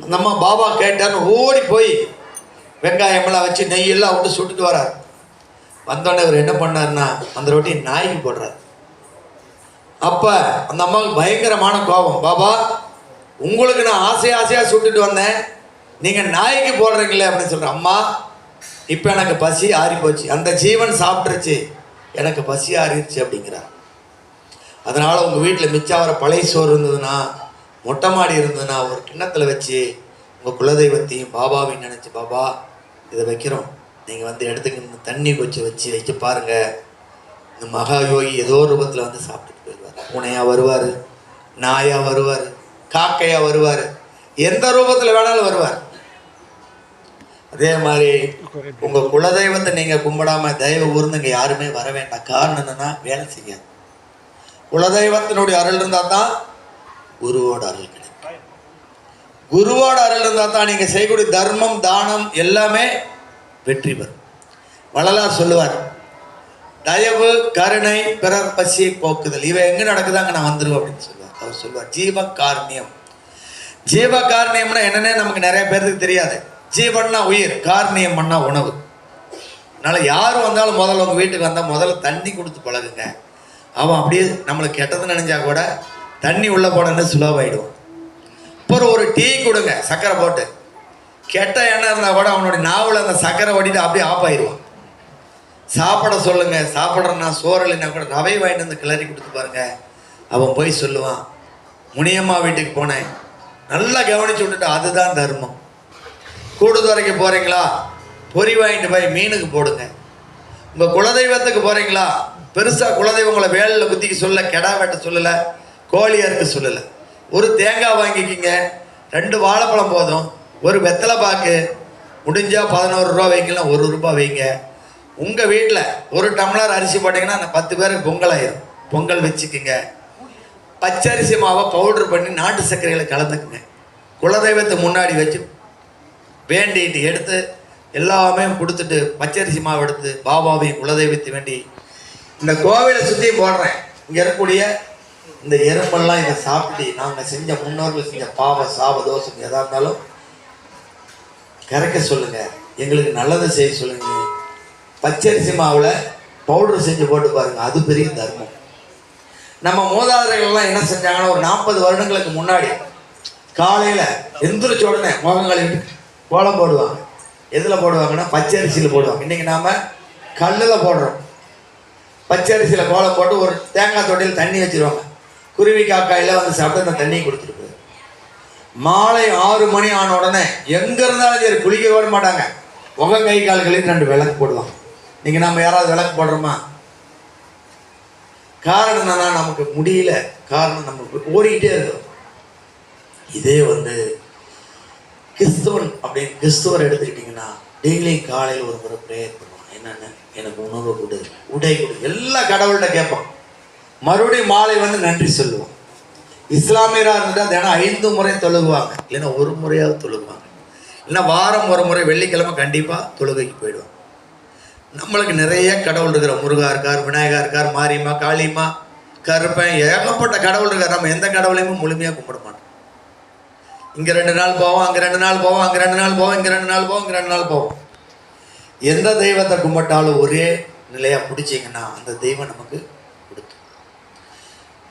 அந்த அம்மா பாபா கேட்டார்னு ஓடி போய் வெங்காயமெல்லாம் வச்சு நெய்யெல்லாம் விட்டு சுட்டுட்டு வரார். வந்தோடனே அவர் என்ன பண்ணார்னா, அந்த ரொட்டி நாய்க்கு போடுறார். அப்போ அந்த அம்மாவுக்கு பயங்கரமான கோபம். பாபா, உங்களுக்கு நான் ஆசையாக சுட்டுட்டு வந்தேன், நீங்கள் நாய்க்கு போடுறீங்களே அப்படின்னு சொல்கிறேன். அம்மா, இப்போ எனக்கு பசி ஆறி போச்சு, அந்த ஜீவன் சாப்பிட்ருச்சு, எனக்கு பசி ஆறிடுச்சு அப்படிங்கிறார். அதனால் உங்கள் வீட்டில் மிச்சம் வர பழைய சோறு இருந்ததுன்னா, மொட்டை மாடி இருந்ததுன்னா, ஒரு கிண்ணத்தில் வச்சு உங்கள் குலதெய்வத்தையும் பாபாவையும் நினச்சி, பாபா இதை வைக்கிறோம், நீங்கள் வந்து எடுத்துக்கின்னு தண்ணி வச்சு பாருங்கள். இந்த மகா யோகி ஏதோ ரூபத்தில் வந்து சாப்பிட்டுட்டு போயிடுவார். பூனையாக வருவார், நாயாக வருவார், காக்கையாக வருவார், எந்த ரூபத்தில் வேணாலும் வருவார். அதே மாதிரி உங்கள் குலதெய்வத்தை நீங்கள் கும்பிடாமல் தயவு கூர்ந்து இங்கே யாருமே வர வேண்டாம். காரணம் என்னென்னா, வேலை செய்யாது. குலதெய்வத்தினுடைய அருள் இருந்தால் தான் குருவோட அருள் கிடைக்கும். குருவோட அருள் இருந்தால் தான் நீங்கள் செய்யக்கூடிய தர்மம், தானம் எல்லாமே வெற்றி பெறும். வள்ளலார் சொல்லுவார், தயவு, கருணை, பிறர் பசியை போக்குதல், இவை எங்கே நடக்குதாங்க நான் வந்துடுவேன் அப்படின்னு சொல்லுவார். அவர் சொல்லுவார், ஜீவகாருண்யம். ஜீவகாருண்யம்னா என்னன்னே நமக்கு நிறைய பேருக்கு தெரியாது. ஜீவன்னா உயிர், காருண்யம் பண்ணா உணவு. அதனால் யார் வந்தாலும் முதல்ல உங்கள் வீட்டுக்கு வந்தால் முதல்ல தண்ணி கொடுத்து பழகுங்க. அவன் அப்படியே நம்மளுக்கு கெட்டதுன்னு நினைஞ்சா கூட தண்ணி உள்ளே போனோன்னு சுலபாயிடுவான். அப்புறம் ஒரு டீ கொடுங்க சர்க்கரை போட்டு, கெட்ட எண்ணம் இருந்தால் கூட அவனுடைய நாவில் அந்த சர்க்கரை ஓடிட்டு அப்படியே ஆஃப் ஆயிடுவான். சாப்பிட சொல்லுங்கள், சாப்பிட்றன்னா சோறு இல்லைன்னா கூட ரவை வாங்கிட்டு வந்து கிளறி கொடுத்து பாருங்க. அவன் போய் சொல்லுவான், முனியம்மா வீட்டுக்கு போனேன், நல்லா கவனிச்சு விட்டுட்டு, அதுதான் தர்மம். கூடுதுறைக்கு போகிறீங்களா, பொறி வாங்கிட்டு போய் மீனுக்கு போடுங்க. உங்கள் குலதெய்வத்துக்கு போகிறீங்களா, பெருசாக குலதெய்வங்களை வேலில் குத்திக்க சொல்ல, கெடா வெட்ட சொல்லலை, கோழி அறுக்க சொல்லலை. ஒரு தேங்காய் வாங்கிக்கிங்க, 2 வாழைப்பழம் போதும், ஒரு வெத்தலை பாக்கு, முடிஞ்சால் 11 ரூபா வைக்கலாம், 1 ரூபா வைங்க. உங்கள் வீட்டில் ஒரு டம்ளர் அரிசி போட்டிங்கன்னா அந்த 10 பேருக்கு பொங்கல் ஆயிரும். பொங்கல் வச்சுக்குங்க. பச்சரிசி மாவை பவுட்ரு பண்ணி நாட்டு சர்க்கரைகளை கலந்துக்குங்க. குலதெய்வத்தை முன்னாடி வச்சு வேண்டிட்டு எடுத்து எல்லாமே கொடுத்துட்டு பச்சரிசி மாவு எடுத்து பாபாவையும் குலதெய்வத்தை வேண்டி இந்த கோவிலை சுற்றியும் போடுறேன். இங்கே இருக்கக்கூடிய இந்த எறும்பெல்லாம் இதை சாப்பிட்டு நாங்கள் செஞ்ச முன்னோர்கள் செஞ்ச பாவ சாப தோஷம் எதாக இருந்தாலும் கரைக்க சொல்லுங்கள், எங்களுக்கு நல்லதை செய்ய சொல்லுங்கள். பச்சரிசி மாவில் பவுடர் செஞ்சு போட்டு பாருங்கள், அது பெரிய தர்மம். நம்ம மூதாதையர்கள்லாம் என்ன செஞ்சாங்கன்னா, ஒரு 40 வருடங்களுக்கு முன்னாடி காலையில் எந்திரிச்ச உடனே முகங்களை கோலம் போடுவாங்க. எதில் போடுவாங்கன்னா பச்சரிசியில் போடுவாங்க. இன்றைக்கி நாம் கல்லில் போடுறோம். பச்சரிசியில் கோலம் போட்டு ஒரு தேங்காய் தொட்டியில் தண்ணி வச்சுருவாங்க. குருவி காக்காயில் வந்து சாப்பிட்டு அந்த தண்ணியை கொடுத்துட்டு போயிடும். மாலை 6 மணி ஆன உடனே எங்கே இருந்தாலும் சரி குளிக்க விட மாட்டாங்க. முகம் கை கால்களையும் 2 விளக்கு போடுவாங்க. நீங்கள் நம்ம யாராவது விளக்கு போடுறோமா? காரணம் என்னன்னா, நமக்கு முடியல, காரணம் நம்ம ஓடிக்கிட்டே இருக்கோம். இதே வந்து கிறிஸ்துவன் அப்படின்னு கிறிஸ்துவர் எடுத்துக்கிட்டிங்கன்னா, டெய்லி காலையில் ஒரு முறை ப்ரேயர் பண்ணுவான். என்னென்ன, எனக்கு உணவு கொடு, உடை கொடு, எல்லா கடவுள்கிட்ட கேட்பான். மறுபடியும் மாலை வந்து நன்றி சொல்லுவோம். இஸ்லாமியராக இருந்துட்டால் தினம் 5 முறை தொழுகுவாங்க, இல்லைன்னா 1 முறையாவது தொழுகுவாங்க, இல்லைன்னா வாரம் 1 முறை வெள்ளிக்கிழமை கண்டிப்பாக தொழுகைக்கு போயிடுவாங்க. நம்மளுக்கு நிறைய கடவுள் இருக்கிற, முருகா இருக்கார், விநாயகா இருக்கார், மாரியம்மா, காளியம்மா, கருப்பன், ஏகப்பட்ட கடவுள் இருக்கார். நம்ம எந்த கடவுளையுமே முழுமையாக கும்பிட மாட்டோம். இங்கே 2 நாள் போவோம், அங்கே 2 நாள் போவோம், அங்கே 2 நாள் போவோம், இங்கே 2 நாள் போவோம், இங்கே 2 நாள் போவோம். எந்த தெய்வத்தை கும்பிட்டாலும் ஒரே நிலையாக பிடிச்சிங்கன்னா அந்த தெய்வம் நமக்கு கொடுக்கும்.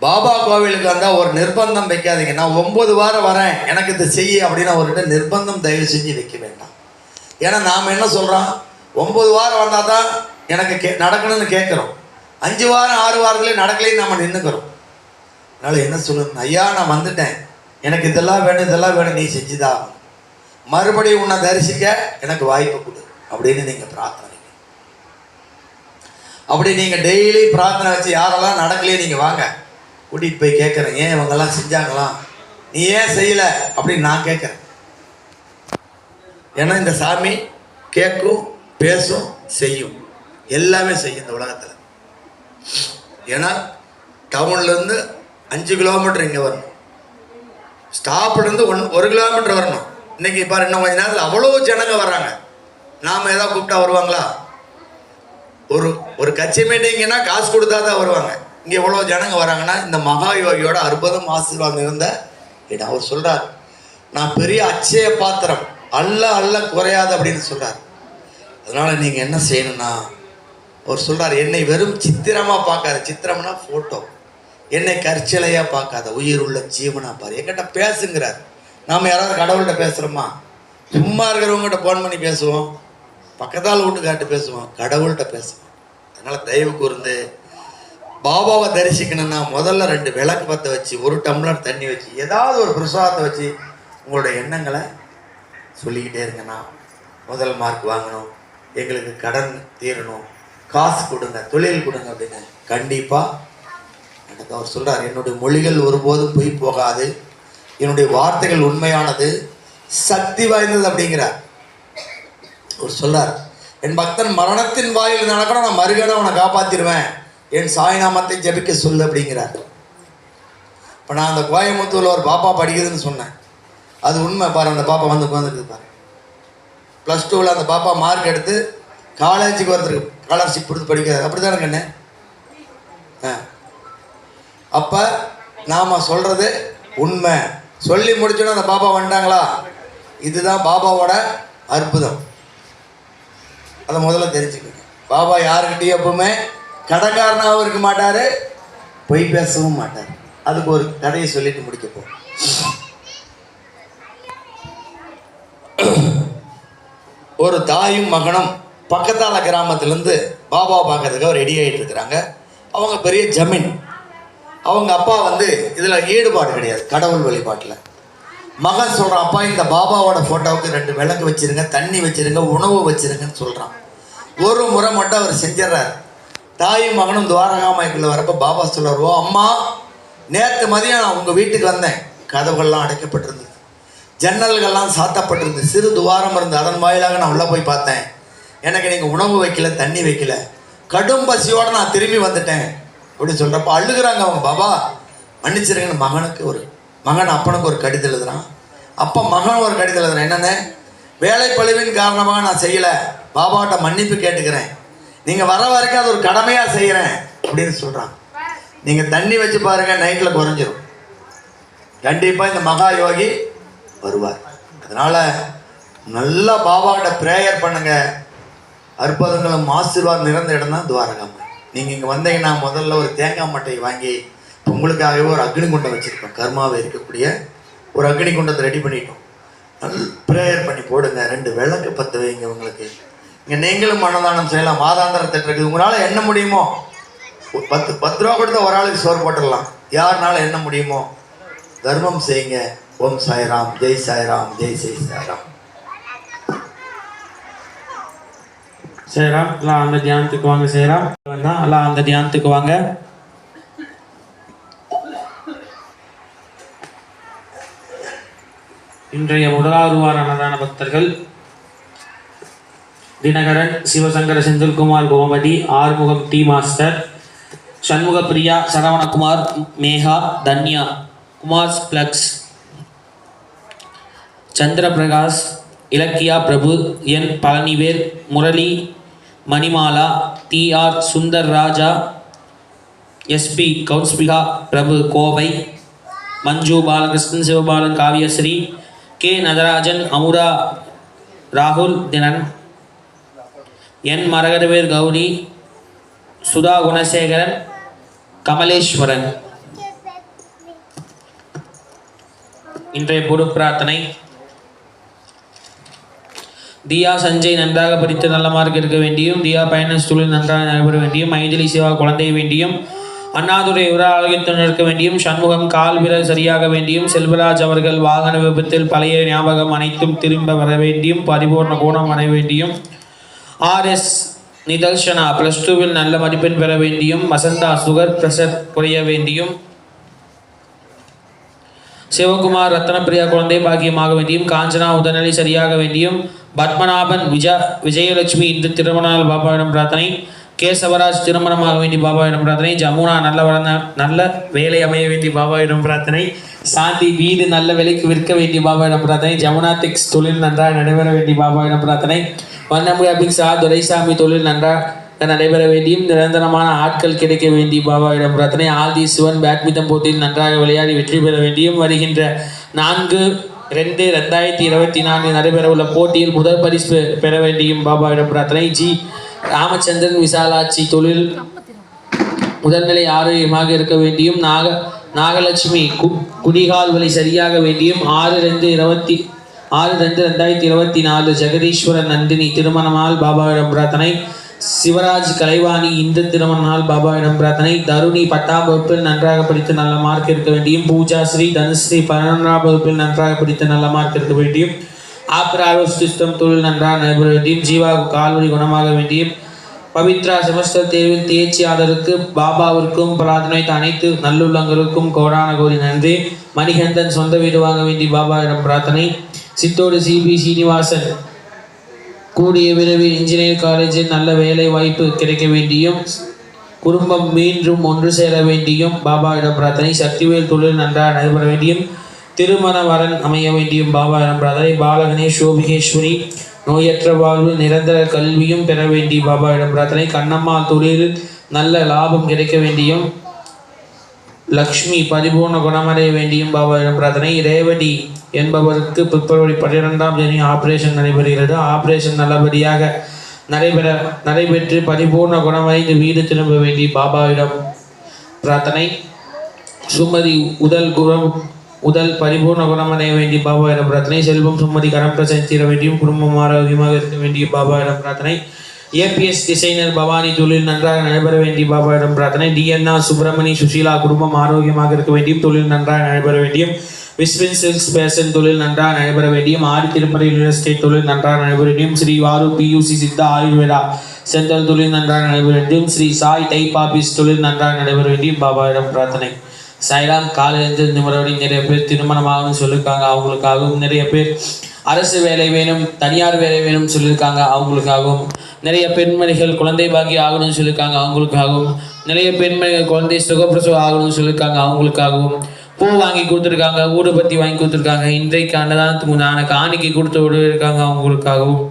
பாபா கோவிலுக்கு வந்தால் ஒரு நிர்பந்தம் வைக்காதீங்க. நான் 9 வாரம் வரேன், எனக்கு இதை செய்ய அப்படின்னு அவர்கிட்ட நிர்பந்தம் தயவு செஞ்சு வைக்க வேண்டாம். ஏன்னா நாம் என்ன சொல்கிறோம், 9 வாரம் வந்தால் தான் எனக்கு நடக்கணும்னு கேட்குறோம். 5 வாரம் 6 வாரத்துலேயே நடக்கலைன்னு நம்ம நின்றுக்கிறோம். அதனால் என்ன சொல்லணும், ஐயா நான் வந்துட்டேன், எனக்கு இதெல்லாம் வேணும், நீ செஞ்சுதான் மறுபடியும் உன்னை தரிசிக்க எனக்கு வாய்ப்பு கொடு அப்படின்னு நீங்கள் பிரார்த்தனை. அப்படி நீங்கள் டெய்லி பிரார்த்தனை வச்சு யாரெல்லாம் நடக்கலையே நீங்கள் வாங்க, கூட்டிகிட்டு போய் கேட்குறேன், ஏன் இவங்கெல்லாம் செஞ்சாங்களாம், நீ ஏன் செய்யலை அப்படின்னு நான் கேட்குறேன். ஏன்னா இந்த சாமி கேட்கும், பேசும், செய்யும், எல்லாமே செய்யும் இந்த உலகத்தில். ஏன்னா டவுன்லேருந்து 5 கிலோமீட்டர் இங்கே வரணும், ஸ்டாப்லேருந்து 1 கிலோமீட்டர் வரணும். இன்றைக்கி பாரு இன்னும் கொஞ்ச நேரத்தில் அவ்வளோ ஜனங்க வர்றாங்க. நாம் ஏதாவது கூப்பிட்டா வருவாங்களா? ஒரு கட்சி மீட்டிங்கன்னா காசு கொடுத்தா தான் வருவாங்க. இங்கே எவ்வளோ ஜனங்க வராங்கன்னா இந்த மகா யோகியோட அற்புதம் ஆசீர்வாதம் இருந்த இடம். அவர் சொல்கிறார், நான் பெரிய அச்சய பாத்திரம், அல்ல குறையாது அப்படின்னு சொல்கிறார். அதனால் நீங்கள் என்ன செய்யணும்னா, அவர் சொல்கிறார், என்னை வெறும் சித்திரமாக பார்க்காத, சித்திரம்னா ஃபோட்டோ, என்னை கற்சிலையாக பார்க்காத, உயிர் உள்ள ஜீவனாக பாரு, என்கிட்ட பேசுங்கிறார். நாம் யாராவது கடவுள்கிட்ட பேசுகிறோமா? சும்மா இருக்கிறவங்ககிட்ட ஃபோன் பண்ணி பேசுவோம், பக்கத்தால் வீட்டுக்காட்டு பேசுவோம், கடவுள்கிட்ட பேசுவோம். அதனால் தயவு கூர்ந்து பாபாவை தரிசிக்கணும்னா முதல்ல 2 விளக்கு பற்ற வச்சு 1 டம்ளர் தண்ணி வச்சு ஏதாவது ஒரு பிரசாதத்தை வச்சு உங்களோட எண்ணங்களை சொல்லிக்கிட்டே இருங்கன்னா, முதல் மார்க் வாங்கணும், எங்களுக்கு கடன் தீரணும், காசு கொடுங்க, தொழில் கொடுங்க அப்படின்னு கண்டிப்பாக எனக்கு அவர் சொல்கிறார். என்னுடைய மொழிகள் ஒருபோதும் பொய் போகாது, என்னுடைய வார்த்தைகள் உண்மையானது, சக்தி வாய்ந்தது அப்படிங்கிறார். அவர் சொல்கிறார், என் பக்தன் மரணத்தின் வாயில் நடக்கணும், நான் மறுகணம் அவனை காப்பாற்றிடுவேன், என் சாய்நாமத்தை ஜபிக்க சொல்லு அப்படிங்கிறார். இப்போ நான் அந்த கோயம்புத்தூரில் ஒரு பாப்பா படிக்குதுன்னு சொன்னேன், அது உண்மை பாரு. அந்த பாப்பா வந்து உட்காந்துருக்குது பாரு. +2ல் அந்த பாப்பா மார்க் எடுத்து காலேஜுக்கு ஒருத்தருக்கு ஸ்காலர்ஷிப் கொடுத்து படிக்கிறார். அப்படி தானே கண்ணு? அப்போ நாம் சொல்கிறது உண்மை. சொல்லி முடிச்சோன்னா அந்த பாப்பா வந்துட்டாங்களா, இதுதான் பாபாவோட அற்புதம். அதை முதல்ல தெரிஞ்சுக்கோங்க. பாபா யாருக்கிட்டையும் எப்பவுமே கடைக்காரனாகவும் இருக்க மாட்டார், பொய் பேசவும் மாட்டார். அதுக்கு ஒரு கதையை சொல்லிட்டு முடிக்கப்போம். ஒரு தாயும் மகனும் பக்கத்தால கிராமத்துலேருந்து பாபாவை பார்க்கறதுக்கு அவர் ரெடி ஆகிட்டு இருக்கிறாங்க. அவங்க பெரிய ஜமீன். அவங்க அப்பா வந்து இதில் ஈடுபாடு கிடையாது, கடவுள் வழிபாட்டில். மகன் சொல்கிறான், அப்பா இந்த பாபாவோட ஃபோட்டோவுக்கு 2 விளக்கு வச்சுருங்க, தண்ணி வச்சுருங்க, உணவு வச்சுருங்கன்னு சொல்கிறான். ஒரு முறை மட்டும் அவர் செஞ்சிடறாரு. தாயும் மகனும் துவாரகாமாய்க்குள்ளே வரப்போ பாபா சொல்கிறார், ஓ அம்மா, நேற்று மதியம் நான் உங்கள் வீட்டுக்கு வந்தேன், கதவுகள்லாம் அடைக்கப்பட்டிருந்தது, ஜன்னல்கள்லாம் சாத்தப்பட்டிருந்தது, சிறு துவாரம் இருந்து அதன் வாயிலாக நான் உள்ளே போய் பார்த்தேன், எனக்கு நீங்கள் உணவு வைக்கல, தண்ணி வைக்கல, கடும் பசியோடு நான் திரும்பி வந்துட்டேன் அப்படின்னு சொல்கிறப்ப அழுகிறாங்க அவங்க. பாபா மன்னிச்சிருங்கன்னு மகன் அப்பனுக்கு ஒரு கடிதம் எழுதுறான். அப்போ மகன் ஒரு கடிதம் எழுதுறான், என்னென்ன, வேலை பழுவின் காரணமாக நான் செய்யலை, பாபாட்ட மன்னிப்பு கேட்டுக்கிறேன், நீங்கள் வர வரைக்கும் அது ஒரு கடமையாக செய்கிறேன் அப்படின்னு சொல்கிறான். நீங்கள் தண்ணி வச்சு பாருங்கள், நைட்டில் குறைஞ்சிரும். கண்டிப்பாக இந்த மகா யோகி வருவார். அதனால் நல்லா பாபாக்கிட்ட ப்ரேயர் பண்ணுங்கள். அற்புதங்களும் ஆசீர்வாதம் நிறைந்த இடம் தான் துவாரகாமாய். நீங்கள் இங்கே வந்தீங்கன்னா முதல்ல ஒரு தேங்காய் மட்டையை வாங்கி உங்களுக்காகவே ஒரு அக்னி குண்டம் வச்சுருக்கோம். கர்மாவை இருக்கக்கூடிய ஒரு அக்னி குண்டத்தை ரெடி பண்ணிட்டோம். நல்ல ப்ரேயர் பண்ணி போடுங்க. 2 விளக்கு பற்ற வைங்க. உங்களுக்கு இங்கே நீங்களும் மனதானம் செய்யலாம். மாதாந்திர திட்டம் இருக்குது. உங்களால் என்ன முடியுமோ 10 ரூபா கொடுத்தா ஒரு ஆளுக்கு சோறு போட்டுடலாம். யாருனால என்ன முடியுமோ தர்மம் செய்யுங்க. ஓம் சாய்ராம், ஜெய் சாய்ராம், ஜெய் ஜெய் சாய்ராம். சாய்ராம். எல்லாம் அந்த தியானத்துக்கு வாங்க. சாய்ராம் எல்லாம் அந்த தியானத்துக்கு வாங்க. இன்றைய முதலாவது வார அன்னதான பக்தர்கள் Dinakaran, Sivasankara, Senthilkumar, Gomathi, Arumugam, D master, Shanmugapriya, Saravanakumar, Megha, Dhanya, Kumar flex, Chandraprakash, Ilakkiya Prabhu, N Palanivel, Murali, Manimala, TR Sundar Raja, SP Kowsbika Prabhu Kovai, Manju Balakrishnan, Sivabalan, Kaviyasri, K Natarajan, Amudha, ராகுல், தினன், N மரகதவேல், கௌரி, சுதா குணசேகரன், கமலேஸ்வரன். இன்றைய பொது பிரார்த்தனை. தியா சஞ்சய் நன்றாக படித்து நல்ல மார்க் எடுக்க வேண்டியும். தியா பைனான்ஸ் தொழில் நன்றாக நடைபெற வேண்டியும். மைதிலி சிவா குழந்தை வேண்டியும். அண்ணாதுரை ஆரோக்கியத்துடன் இருக்க வேண்டியும். சண்முகம் கால் விரல் சரியாக வேண்டியும். செல்வராஜ் அவர்கள் வாகன விபத்தில் பழைய ஞாபகம் அனைத்தும் திரும்ப வர வேண்டியும். பரிபூர்ண குணம் அடைய வேண்டியும். ஆர்எஸ் நிதர்ஷனா +2 நல்ல மதிப்பெண் பெற வேண்டியும். வசந்தா சுகர் பிரஷர் குறைய வேண்டியும். சிவகுமார் ரத்னப்பிரியா குழந்தை பாக்கியமாக வேண்டியும். காஞ்சனா உடல்நிலை சரியாக வேண்டியும். பத்மநாபன் விஜயலட்சுமி இன்று திருமண நாள் பாபாவிடம் பிரார்த்தனை. கேசவராஜ் திருமணமாக வேண்டி பாபாவிடம் பிரார்த்தனை. ஜமுனா நல்ல வேலை அமைய வேண்டி பாபாவிடம் பிரார்த்தனை. சாந்தி வீடு நல்ல விலைக்கு விற்க வேண்டிய பாபாவிடம் பிரார்த்தனை. ஜமுனா டெக்ஸ் தொழில் நன்றாக நடைபெற வேண்டிய பாபாவிடம் பிரார்த்தனை. வண்ணமுக அபிக்ஷா துரைசாமி தொழில் நன்றாக நடைபெற வேண்டியும். நிரந்தரமான ஆட்கள் கிடைக்க வேண்டிய பாபாவிடம் பிரார்த்தனை. ஆல்தி சிவன் பேட்மிண்டன் போட்டியில் நன்றாக விளையாடி வெற்றி பெற வேண்டியும். வருகின்ற 4/2/2024 நடைபெறவுள்ள போட்டியில் முதல் பரிசு பெற வேண்டியும் பாபாவிடம் பிரார்த்தனை. ஜி ராமச்சந்திரன் விசாலாட்சி தொழில் முதல்நிலை ஆரோக்கியமாக இருக்க வேண்டியும். நாகலட்சுமி குடிகால் வலி சரியாக வேண்டியும். 6/2/2024 ஜெகதீஸ்வரன் நந்தினி திருமணமால் பாபாவிடம் பிரார்த்தனை. சிவராஜ் கலைவாணி இந்து திருமண நாள் பாபாவிடம் பிரார்த்தனை. தருணி 10ஆம் வகுப்பில் நன்றாக படித்து நல்ல மார்க் எடுக்க வேண்டியும். பூஜா ஸ்ரீ தனுஸ்ரீ 11ஆம் வகுப்பில் நன்றாக படித்து நல்ல மார்க் எடுக்க வேண்டியும். ஆப்ராரோஸ்டிஸ்டம் தொழில் நன்றாக நடைபெற வேண்டியும். ஜீவா கால்வழி குணமாக வேண்டியும். பவித்ரா செமஸ்டர் தேர்வில் தேர்ச்சியாளருக்கு பாபாவிற்கும் பிரார்த்தனை. அனைத்து நல்லுள்ளங்களுக்கும் கோடான கோடி நன்றி. மணிகண்டன் சொந்த வீடு வாங்க வேண்டி பாபாவிடம் பிரார்த்தனை. சித்தோடு சிபி சீனிவாசன் கூடிய விரைவில் இன்ஜினியரிங் காலேஜில் நல்ல வேலை வாய்ப்பு கிடைக்க வேண்டியும். குடும்பம் மீண்டும் ஒன்று சேர வேண்டியும் பாபாவிடம் பிரார்த்தனை. சக்திவேல் தொழில் நன்றாக நடைபெற வேண்டியும். திருமண வரன் அமைய வேண்டியும் பாபாவிடம் பிரார்த்தனை. பாலகணேஷ் சோபிகேஸ்வரி நோயற்ற வாழ்வு நிரந்தர கல்வியும் பெற வேண்டிய பாபாவிடம் பிரார்த்தனை. கண்ணம்மா தொழிலில் நல்ல லாபம் கிடைக்க வேண்டியும். லக்ஷ்மி பரிபூர்ண குணமடைய வேண்டியும் பாபாவிடம் பிரார்த்தனை. ரேவதி என்பவருக்கு பிப்ரவரி 12ஆம் தேதி ஆபரேஷன் நடைபெறுகிறது. ஆபரேஷன் நல்லபடியாக நடைபெற்று பரிபூர்ண குணமடைந்து வீடு திரும்ப வேண்டிய பாபாவிடம் பிரார்த்தனை. சுமதி உடல் பரிபூர்ண குணமடைய வேண்டிய பாபாவிடம் பிரார்த்தனை. செல்வம் சுமதி கரம் பிரசந்திர வேண்டியும். குடும்பம் ஆரோக்கியமாக இருக்க வேண்டிய பாபாவிடம் பிரார்த்தனை. ஏபிஎஸ் டிசைனர் பவானி தொழில் நன்றாக நடைபெற வேண்டிய பாபாவிடம் பிரார்த்தனை. டிஎன்ஆ சுப்பிரமணி சுஷீலா குடும்பம் ஆரோக்கியமாக இருக்க வேண்டியும். தொழில் நன்றாக நடைபெற வேண்டியும். விஸ்வின் சில்க்ஸ் பேஷன் தொழில் நன்றாக நடைபெற வேண்டியும். ஆடி திருப்பதி ரியல் எஸ்டேட் தொழில் நன்றாக நடைபெற வேண்டியும். ஸ்ரீ வாரு பியூசி சித்தா ஆயுர்வேதா சென்ட்ரல் தொழில் நன்றாக நடைபெற வேண்டியும். ஸ்ரீ சாய் டைப் ஆபீஸ் தொழில் நன்றாக நடைபெற வேண்டியும் பாபாவிடம் பிரார்த்தனை. சாய்ராம் காலையிலிருந்து இந்த முறைப்படி நிறைய பேர் திருமணமாகணும்னு சொல்லியிருக்காங்க, அவங்களுக்காகவும். நிறைய பேர் அரசு வேலை வேணும், தனியார் வேலை வேணும்னு சொல்லியிருக்காங்க, அவங்களுக்காகவும். நிறைய பெண்மணிகள் குழந்தை பாக்கியம் ஆகணும்னு சொல்லியிருக்காங்க, அவங்களுக்காகவும். நிறைய பெண்மணிகள் குழந்தை சுகப்பிரசவம் ஆகணும்னு சொல்லியிருக்காங்க, அவங்களுக்காகவும். பூ வாங்கி கொடுத்துருக்காங்க, ஊடுபத்தி வாங்கி கொடுத்துருக்காங்க, இன்றைக்கு அன்னதானத்துக்கு உண்டான காணிக்கை கொடுத்து விட இருக்காங்க, அவங்களுக்காகவும்.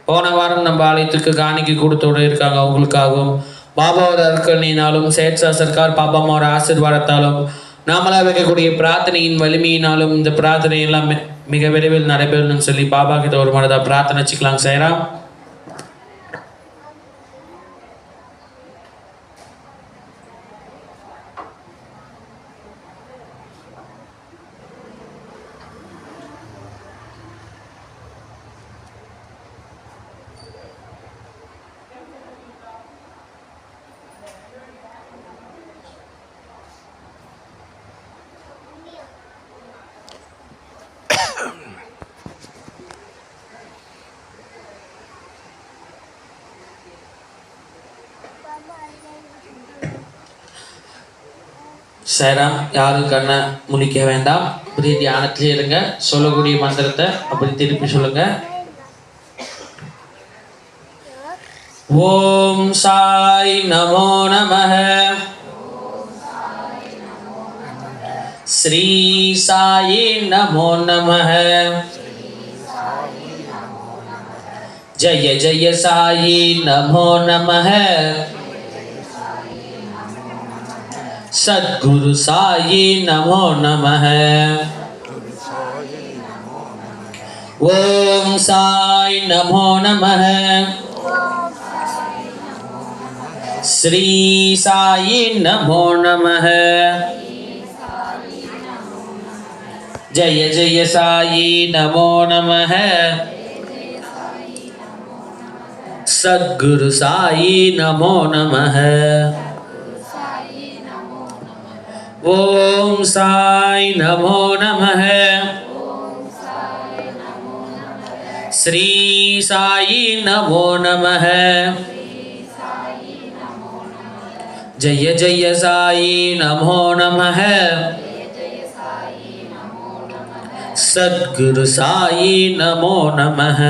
போன வாரம் நம்ம ஆலயத்துக்கு காணிக்கை கொடுத்து விட இருக்காங்க, அவங்களுக்காகவும். பாபாவோட அருக்கணினாலும் சேட்சா சர்க்கார் பாபாமாவோட ஆசீர்வாதத்தாலும் நாமளாக வைக்கக்கூடிய பிரார்த்தனையின் வலிமையினாலும் இந்த பிரார்த்தனை எல்லாம் மிக விரைவில் நடைபெறணும்னு சொல்லி பாபா கிட்ட ஒரு மனதா பிரார்த்தனை வச்சுக்கலாம். சாய்ராம். சாய்ராம். யாரும் கண்ணை முழிக்க வேண்டாம், அப்படியே தியானத்திலே இருங்க. சொல்லக்கூடிய மந்திரத்தை அப்படி திருப்பி சொல்லுங்க. ஓம் சாய் நமோ நமஹ. ஸ்ரீ சாயி நமோ நமஹ. ஜய ஜய சாயி நமோ நமஹ. सद्गुरु साई नमो नमः. ओम साई नमो नमः. श्री साई नमो नमः. जय जय साई नमो नमः. सद्गुरु साई नमो नमः। ओम साई नमो नमः। श्री साई नमो नमः। जय जय साई नमो नमः। सद्गुरु साई नमो नमः।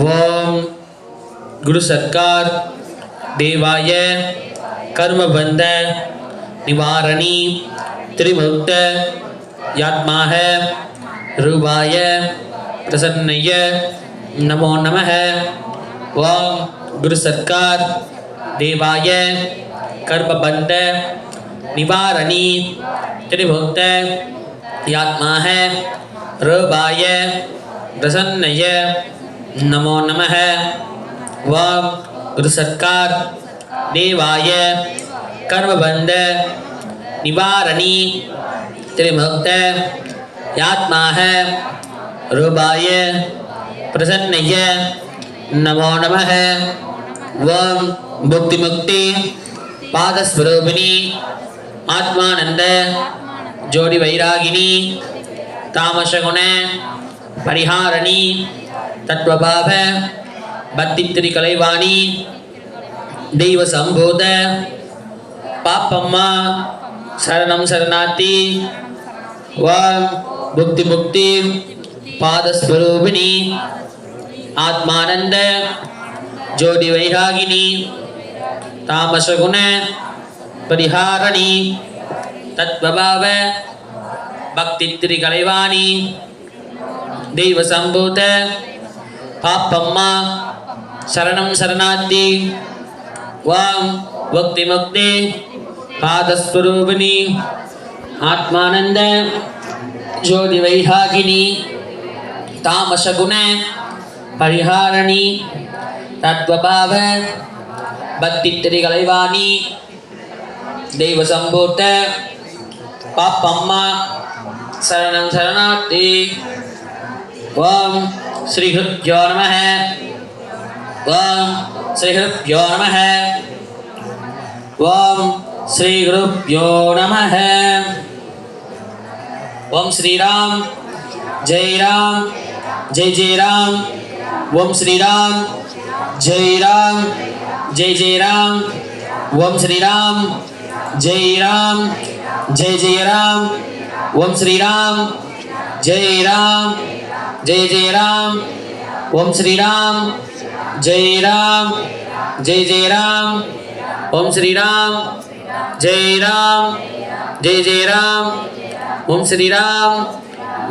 ओम गुरु सरकार देवाय कर्मबंध निवारणी त्रिमुक्त यात्माह रूपाय प्रसन्नय नमो नमः। ओम गुरु सरकार देवाय कर्मबंध निवारणी त्रिमुक्त यात्माह रूपाय प्रसन्नय नमो नमः। ओम गुरु सरकार देवाय कर्मबंध निवारणी त्रिमुक्त यात्माह रूपाय प्रसन्नय नमो नमः। ओम मुक्ति मुक्ति पादस्वरूपिणी आत्मानंद जोड़ी वैरागिनी तामसगुण परिहारणी तत्वभाव भक्ति कलैवाणी देव संभूत पापम्मा शरणम शरणार्थी ओम मुक्ति मुक्ति पादस्वरूपिणी आत्मानंद जोड़ी वैरागिनी तामसगुण परिहारणी तत्वभाव भक्ति कलैवाणी देव संभूत पापम्मा शरणम शरणार्थी ओम मुक्ति मुक्ति पादस्वरूपिणी आत्मानंद ज्योति वैरागिनी तामसगुण परिहारणी तत्वभाव भक्ति कलैवाणी देव संभूत पापम्मा शरणं शरणार्थी ओम श्री गुरुभ्यो नमः। ओम श्री गुरुभ्यो नमः। ओम श्री गुरुभ्यो नमः। ओम श्री राम जय राम जय जय राम। ओम श्री राम जय राम जय जय राम। ओम श्री राम जय राम जय जय राम। ओम श्री राम जय राम जय जय राम। ओम श्री राम जय राम जय जय राम। ओम श्री राम जय राम जय जय राम। ओम श्री राम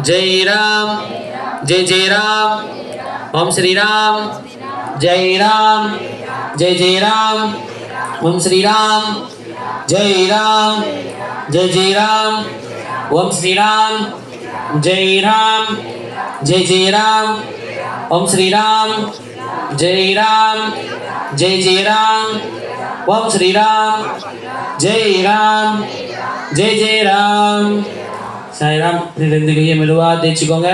जय राम जय जय राम। ओम श्री राम जय राम जय जय राम। ओम श्री राम जय राम जय जय राम। ओम श्री राम जय राम जय जय राम। ओम श्री राम जय राम जय जय राम। ओम श्री राम जय राम जय जय राम। साई राम ரெண்டு கையை மெதுவா தேய்ச்சிக்கோங்க.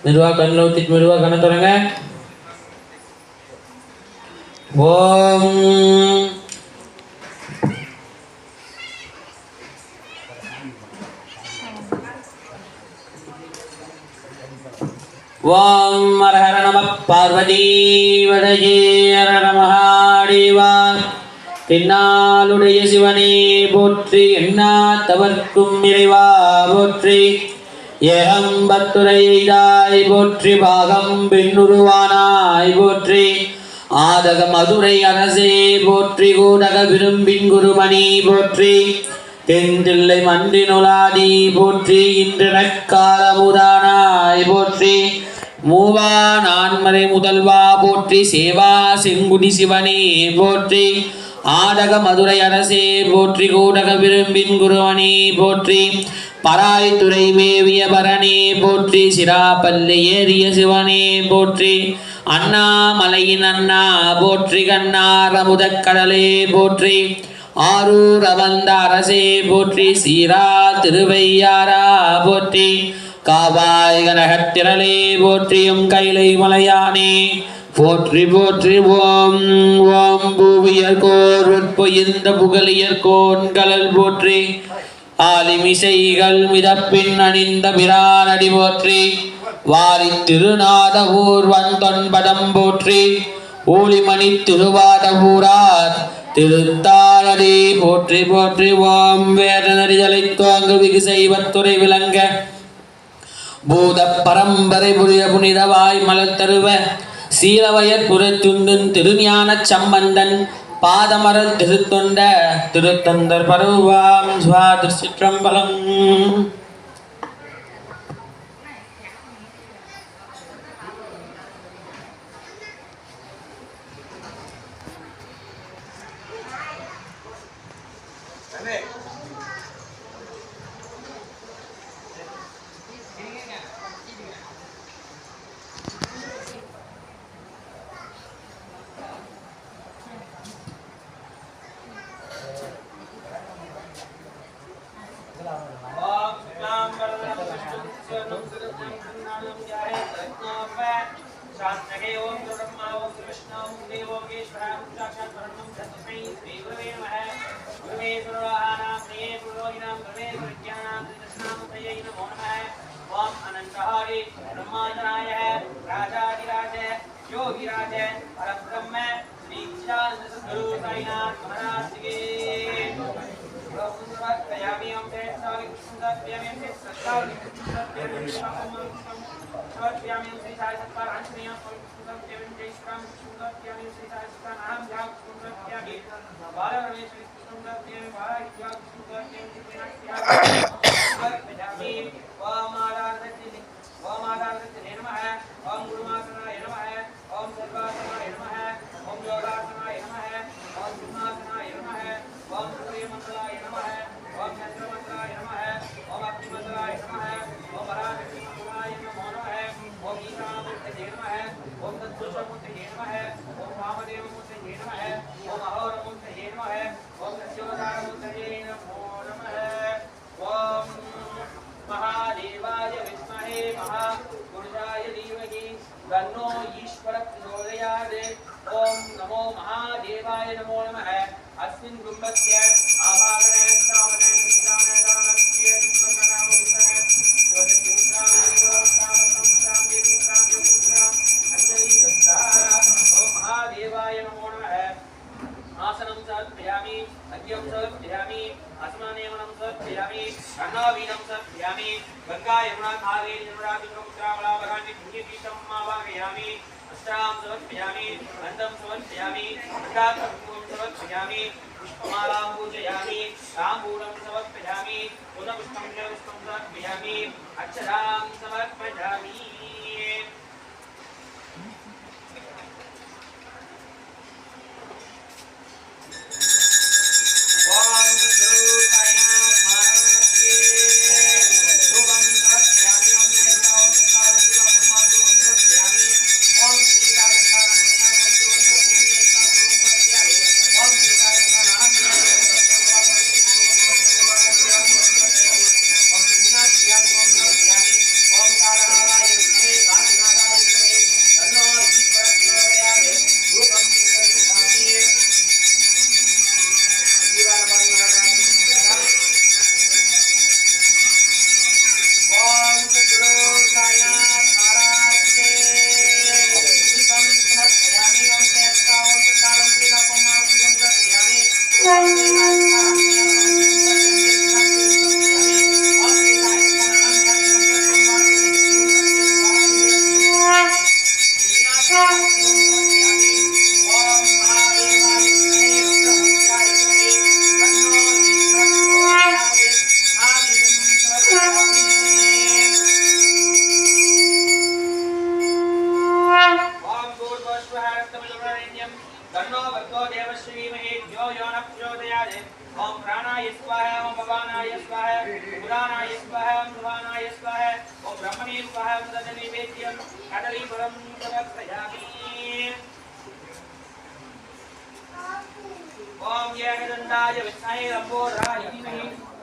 மெதுவா கண்ணில் ஊற்றிட்டு மெதுவா கண்ணை தொடங்க. ஓம் ஓம் ஹர ஹர நம பார்வதி வடஜே ஹர நமஹாடிவா. தென்னாளுடைய சிவனே போற்றி எண்ணாத்தவர்க்கும் இறைவா போற்றி. ஏகம்பத்துரையாய் போற்றி பாகம் பெண்ணுருவானாய் போற்றி. ஆதக மதுரை அரசே போற்றி கூடக விரும்பின் குருமணி போற்றி. தென்தில்லை மன்றினுளாதி போற்றி இன்று நற்காலமுதானாய் போற்றி. மூவா நான்மறை முதல்வா போற்றி சேவா செங்குடி சிவனே போற்றி. ஆடக மதுரை அரசே போற்றி கூடக விரும்பின் குருவனே போற்றி. பராய் துறை மேவிய பரணே போற்றி. சிராப்பள்ளி ஏறிய சிவனே போற்றி. அண்ணாமலையின் அண்ணா போற்றி. கண்ணார் அமுதக்கடலே போற்றி. ஆரூர் அவந்த அரசே போற்றி. சீரா திருவையாரா போற்றி. காவாய் கனகத்திரளே போற்றியும் கைலை மலையானே போற்றி போற்றி ஓம் ஓம் பூவியர்கோர் பொய்ந்த புகழியர்கோன் கலல் போற்றி ஆலிமிசைகள் மிதப்பின் அணிந்த பிரானடி போற்றி வாரி திருநாத ஊர்வன் தொன்பதம் போற்றி ஊழிமணி திருவாத ஊரார் திருத்தாரடி போற்றி போற்றி ஓம் வேத நெறிதலை துவங்கு விகு செய்வத்துறை விளங்க பூத பரம்பரை புரிய புனிதவாய் மலர் தருவ சீலவயற் புறத்துந்துன் திருஞான சம்பந்தன் பாதமரல் திருத்தொண்ட திருத்தொண்டர் பருவாம் திருச்சிற்றம்பலம்.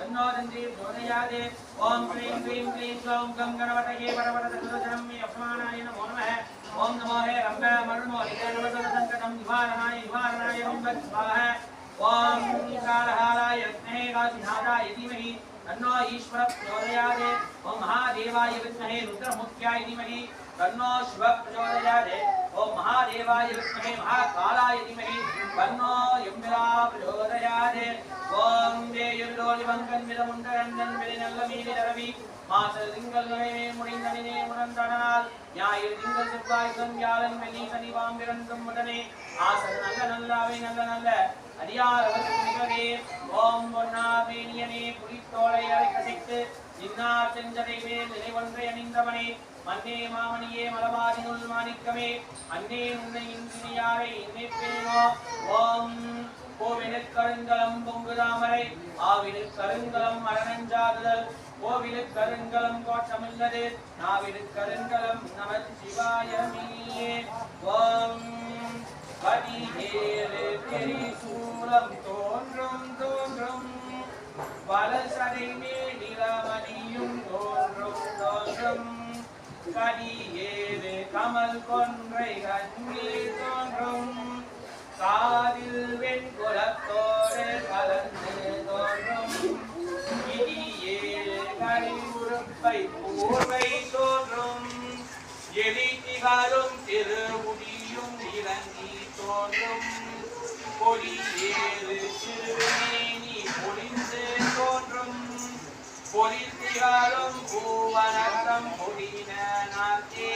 तन्नो दन्ति प्रचोदयात् ओम क्लीं क्लीं क्लीं क्लौं गं गणपतये वरवरदसुरजनं मे अपमानाय नमो नमः ओम नमो हे रम्भे मरुणोदिते नमसंकटं निवारणाय बिम्बत् स्वाहा ओम कालहाराय विद्महे काशीनाथाय धीमहि तन्नो ईश्वर प्रचोदयात् ओम महादेवाय विद्महे रुद्रमुख्याय धीमहि तन्नो शिव प्रचोदयात् ओम महादेवाय विद्महे महाकालाय धीमहि तन्नो यमला प्रचोदयात् ओम वेयुलोलि वंकन विरमुंडरंजन विरनल्ल मीलि रवि மாசல் திங்கள் நவே முடிந்தனினே முரந்தடனால் ஞாயிறு திங்கள் செவ்வாய் வியாழன் வெள்ளி சனி பாம்பிரண்டும் உடனே ஆசல் நல்ல நல்லாவை நல்ல அடியார் அவர்களே ஓம் பொன்னாவேணியனே புலித்தோலை அரைக்கசைத்து இன்னார் செஞ்சடை மேல் நினைவொன்றை அணிந்தவனே மன்னே மாமணியே மலபாரினுள் மாணிக்கமே அன்னே உன்னை இன்றியாரை நினைப்பேனோ ஓம் கோவிலுக் கருங்கலம் பொங்குதாமரை ஆவிலுக் கருங்கலம் மரணஞ்சாதுதல் கோவிலுக் கருங்கலம் கோட்டமில்லது நாவிலுக் கருங்கலம் நமத் சிவாயமே ஓம் பதிகேறு திரிசூலம் தோன்றும் வலசடை மேலிரமணியும் தோன்றும் கடியேறு கமல் கொன்றை கண்ணீர் தோன்றும் காதில் வெண்குலத்தோடு கலந்து தோன்றும் இடியேறு கரிமுறுப்பை பூர்வை தோன்றும் எலிதிகளும் திருமுடியும் இறங்கி தோன்றும் பொடியேறு திருமேனி பொழிந்து தோன்றும் பொலித்திகளும் பூவனத்தம் பொடின நாக்கே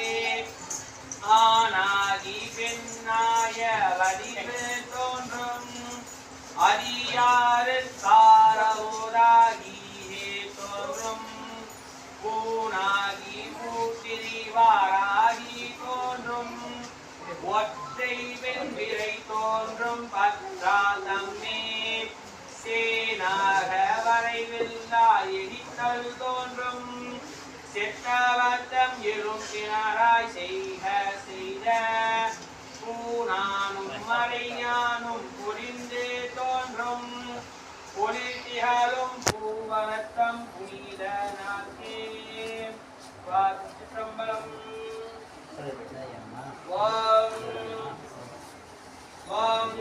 ஆனாகி பெண்ணாய வடிவு தோன்றும் அடியாறு சாரவோராகியே தோன்றும் பூனாகி பூத்திரிவாராகி தோன்றும் ஒற்றை வெண்பிறை தோன்றும் பற்றாதம்மே சேனாக வரைவில்லா எடித்தல் தோன்றும் செட்டவர்த்தம் எழும் கிணறாய் செய்த பூனானும் மறைஞானும் புரிந்து தோன்றும் பொலித்திகளும் பூவனத்தம் புனித நாக்கே சிற்றம்பலம் ஓம்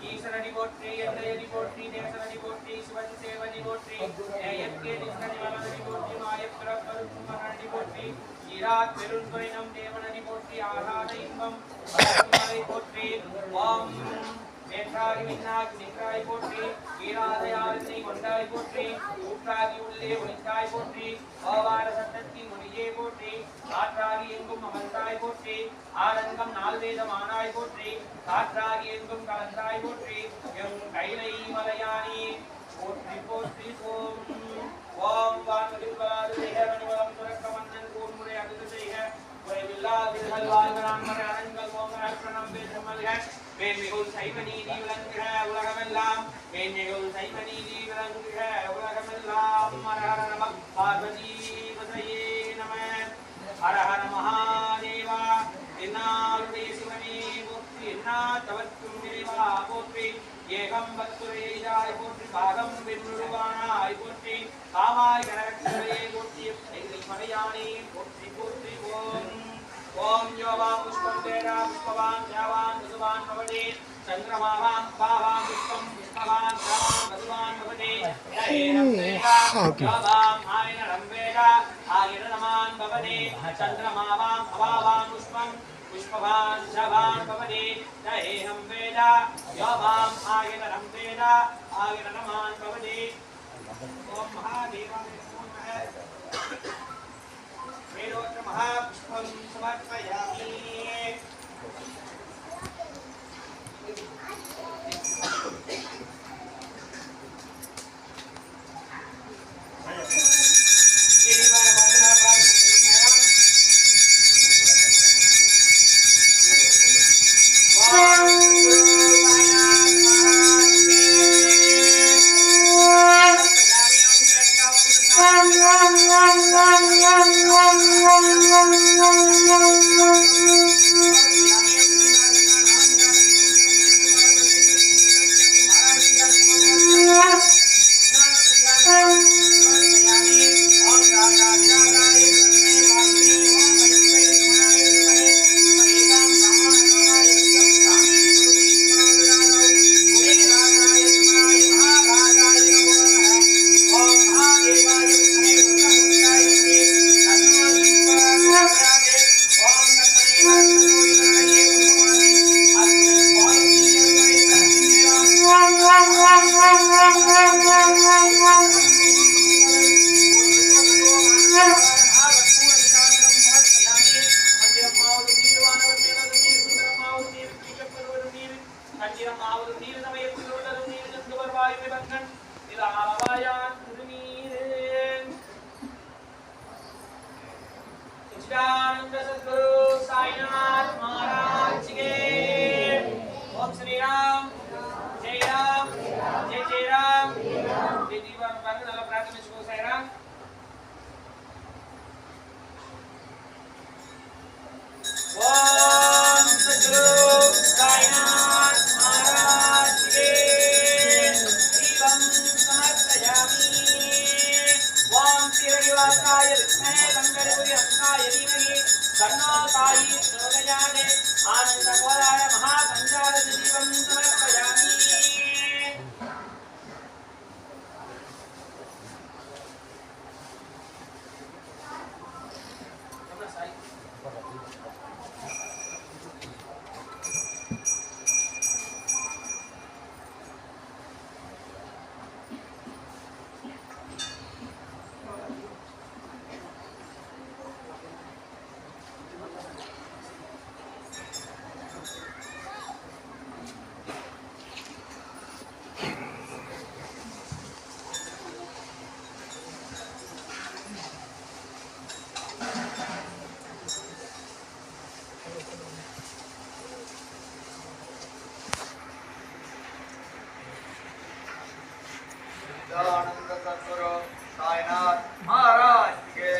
ஈஸ்வரடி போற்றி எந்தையடி போற்றி தேசரடி போற்றி சிவன் சேவடி போற்றி நேயற்கே நிஷ்கடி வலதடி போற்றி மாயப்பிறப்பருக்கும் மரணடி போற்றி ஈராத் பெருந்துரைனம் தேவனடி போற்றி ஆகாத இன்பம் மலை போற்றி ஓம் நேற்றாகி மின்னாகி நின்றாய் போற்றி ஈராதையாரத்தை கொண்டாய் போற்றி ஊற்றாகி உள்ளே ஒளித்தாய் போற்றி ஓவார சட்டத்தின் மொழியே போற்றி காற்றாகி எங்கும் அமர்ந்தாய் போற்றி ஆரங்கம் நால்வேதம் ஆனாய் போற்றி காற்றாகி எங்கும் கலந்தாய் போற்றி எம் கைலை மலையானி போற்றி போற்றி ஓம் ஓம் வான்மதில் வராது செய்க மணிவலம் துறக்க மன்னன் கூர்முறை அழுது செய்க குறைவில்லாதிர்கள் வாழ்கிறான் மறை அரண்கள் ஓங்க அர்ப்பணம் பேசுமல்க மேன்மிகுள் சைவ நீதி விளங்குக உலகமெல்லாம் மேன்மிகுள் சைவ நீதி விளங்குக உலகமெல்லாம் ஹர ஹர நம பார்வதி பதையே நம ஹர ஹர மகாதேவா என்னாளுடைய சிவனே போற்றி என்னாத்தவர்க்கும் இறைவா போற்றி ஏகம்பத்துரையாய் போற்றி பாகம் வெண்ணுருவானாய் போற்றி காமாய் கனகத்துறையை போற்றி மலையானே போற்றி போற்றி ஓம் ஓம் யோவா புஷ்பம் வேதா புஷ்பவான் யாவான் வசுவான் பவதே சந்திரமாவான் பாவான் புஷ்பம் புஷ்பவான் யாவான் வசுவான் பவதே யோவாம் ஆயிரம் வேதா ஆயிரமான் பவதே சந்திரமாவான் அவாவான் புஷ்பம் புஷ்பவான் யாவான் பவதே தஹேஹம் வேதா யோவாம் ஆயிரம் வேதா ஆயிரமான் பவதே ஓம் மகாதேவாய நமः वेदोत्र महापुष्पं समर्पयामि सच्चिदानंद सद्गुरु साईनाथ महाराज के। ओम श्री राम जय राम जय जय राम। दीवार पर நல்ல பிரார்த்தனை செய்வோம் சாய்ராம்। ओम सद्गुरु साईनाथ महाराज के। दीपं समर्पयामि। ओम श्रीवासाय विद्महे गंगणपुर्यंकाय धीमहि तन्नो साई प्रचोदयात्। आनंदघोराय महासंचार दीपं समर्पयामि। आनंद सद्गुरु साईनाथ महाराज के।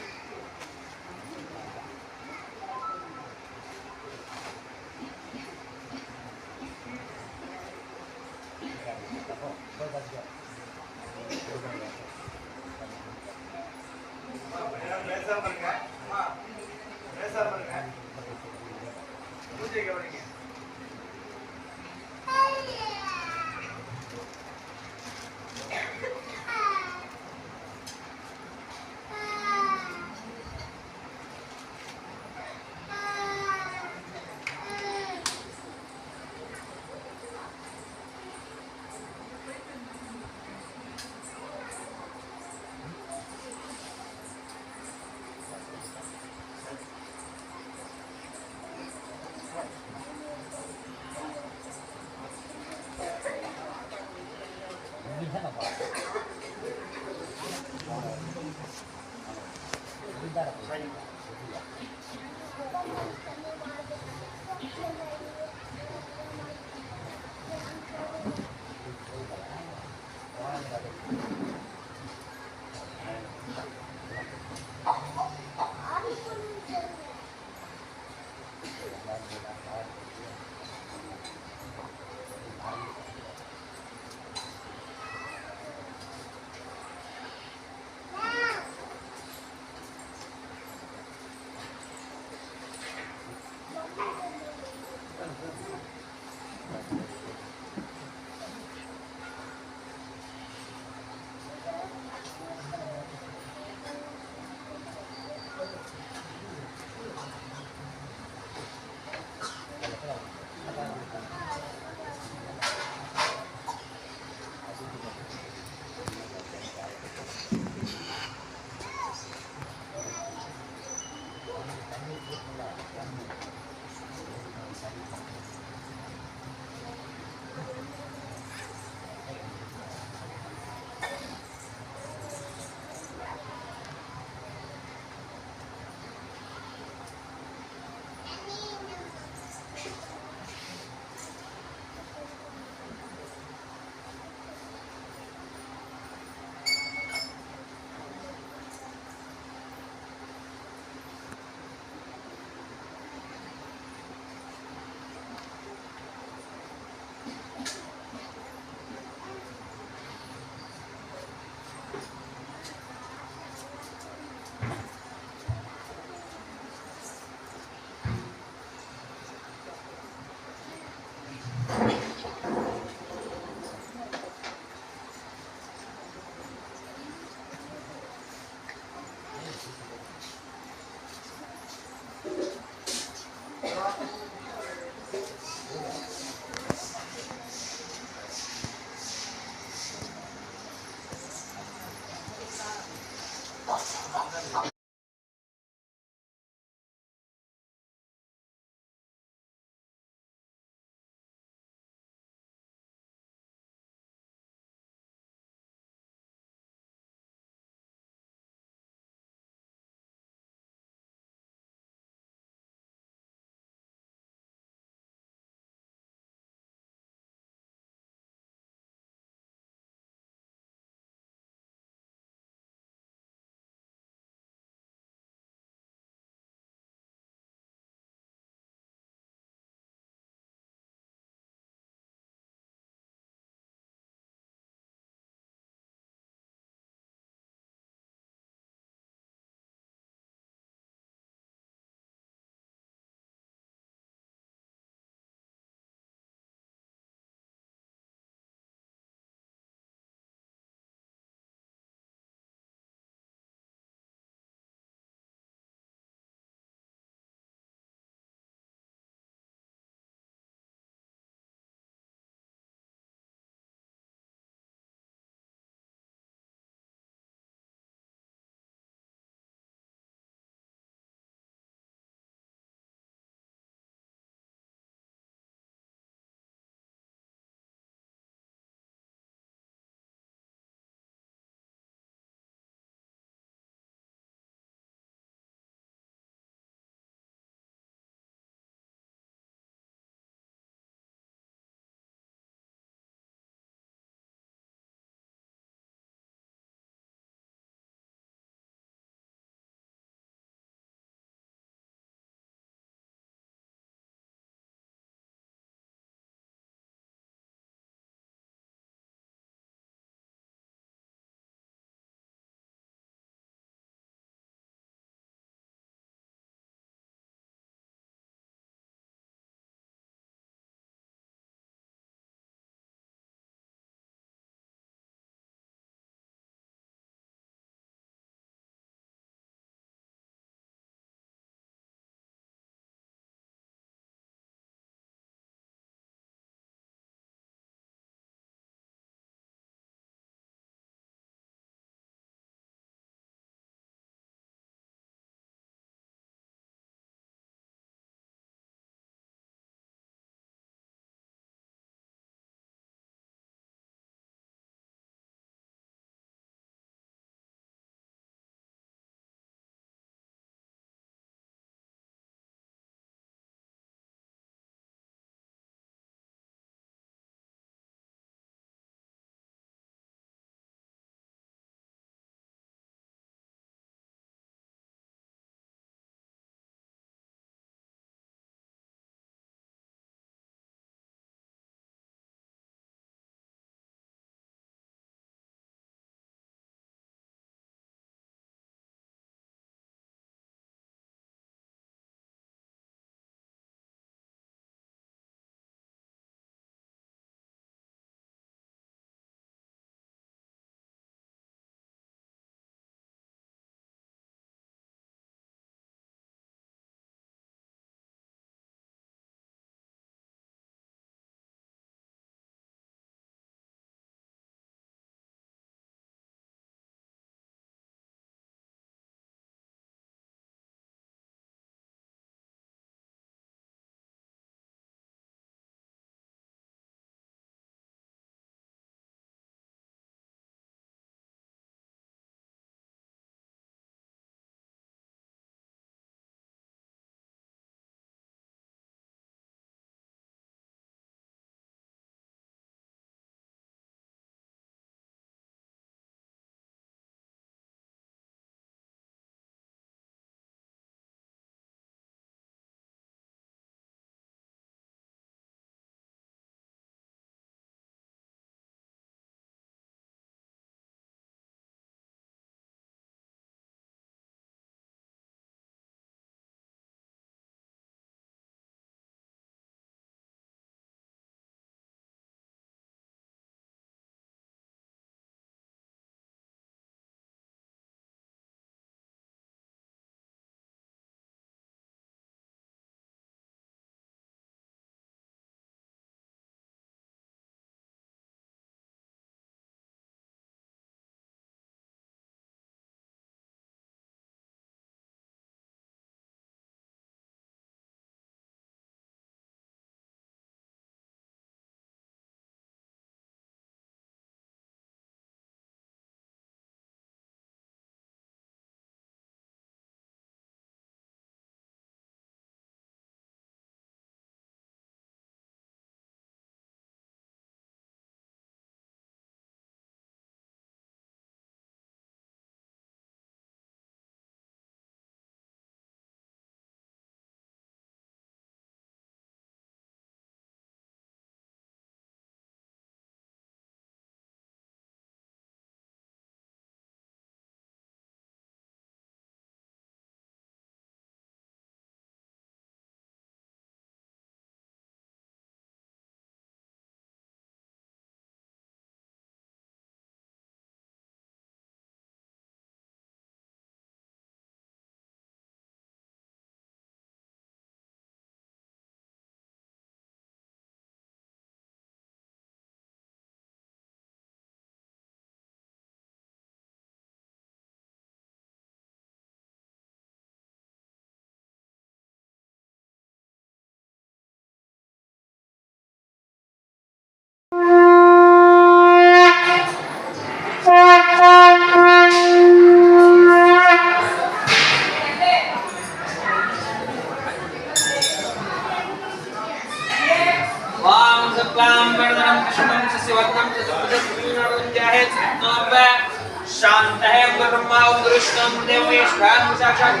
परब्रह्मा ओम गुरुष्णं देवयेश्वरान् साक्षात्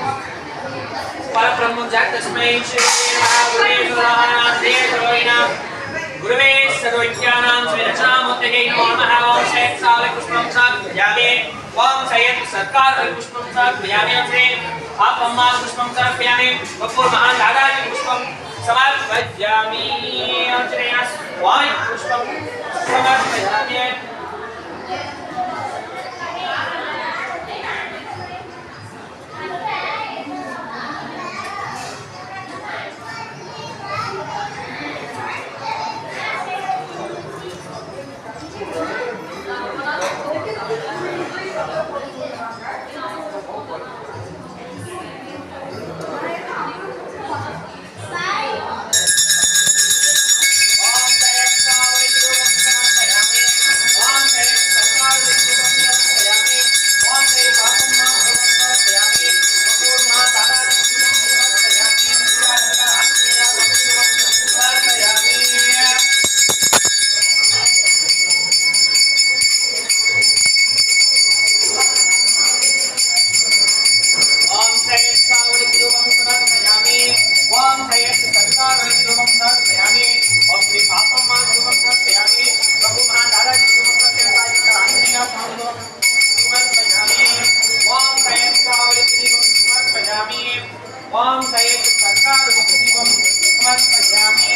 परब्रह्म जातस्मै श्री गुरुवे सर्वज्ञानां स्वेदशामूर्तये नमः ओम सयत् साले पुष्पं समर्पयामि ओम सयत् सत्कार पुष्पं समर्पयामि श्री आपम्मा पुष्पं समर्पयामि बपुर महान दादाजी पुष्पं समर्पयामि श्री स्वामी पुष्पं समर्पयामि ओम सयत् सरकार दीपं समर्पयामि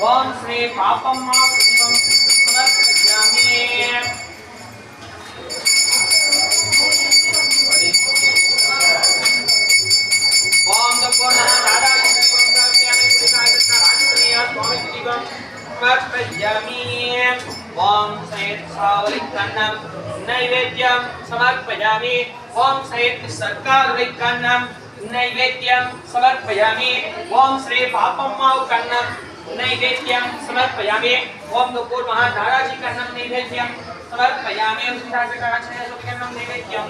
ओम श्री पापम्मा दीपं समर्पयामि ओम दपूर्ण दादा दीपं समर्पयामि पुरुषायत राजकन्या स्वामी दीपं समर्पयामि ओम सयत् सावलिकन्नं नैवेद्यं समर्पयामि ओम सयत् सरकार वैकन्नं नैवेद्यं समर्पयामि ओम श्री पापम्मा कन्नं नैवेद्यं समर्पयामि ओम दुपूर महादाराजी कन्नं नैवेद्यं समर्पयामि ओम श्रीराजकाचार्य कन्नं नैवेद्यं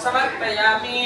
समर्पयामि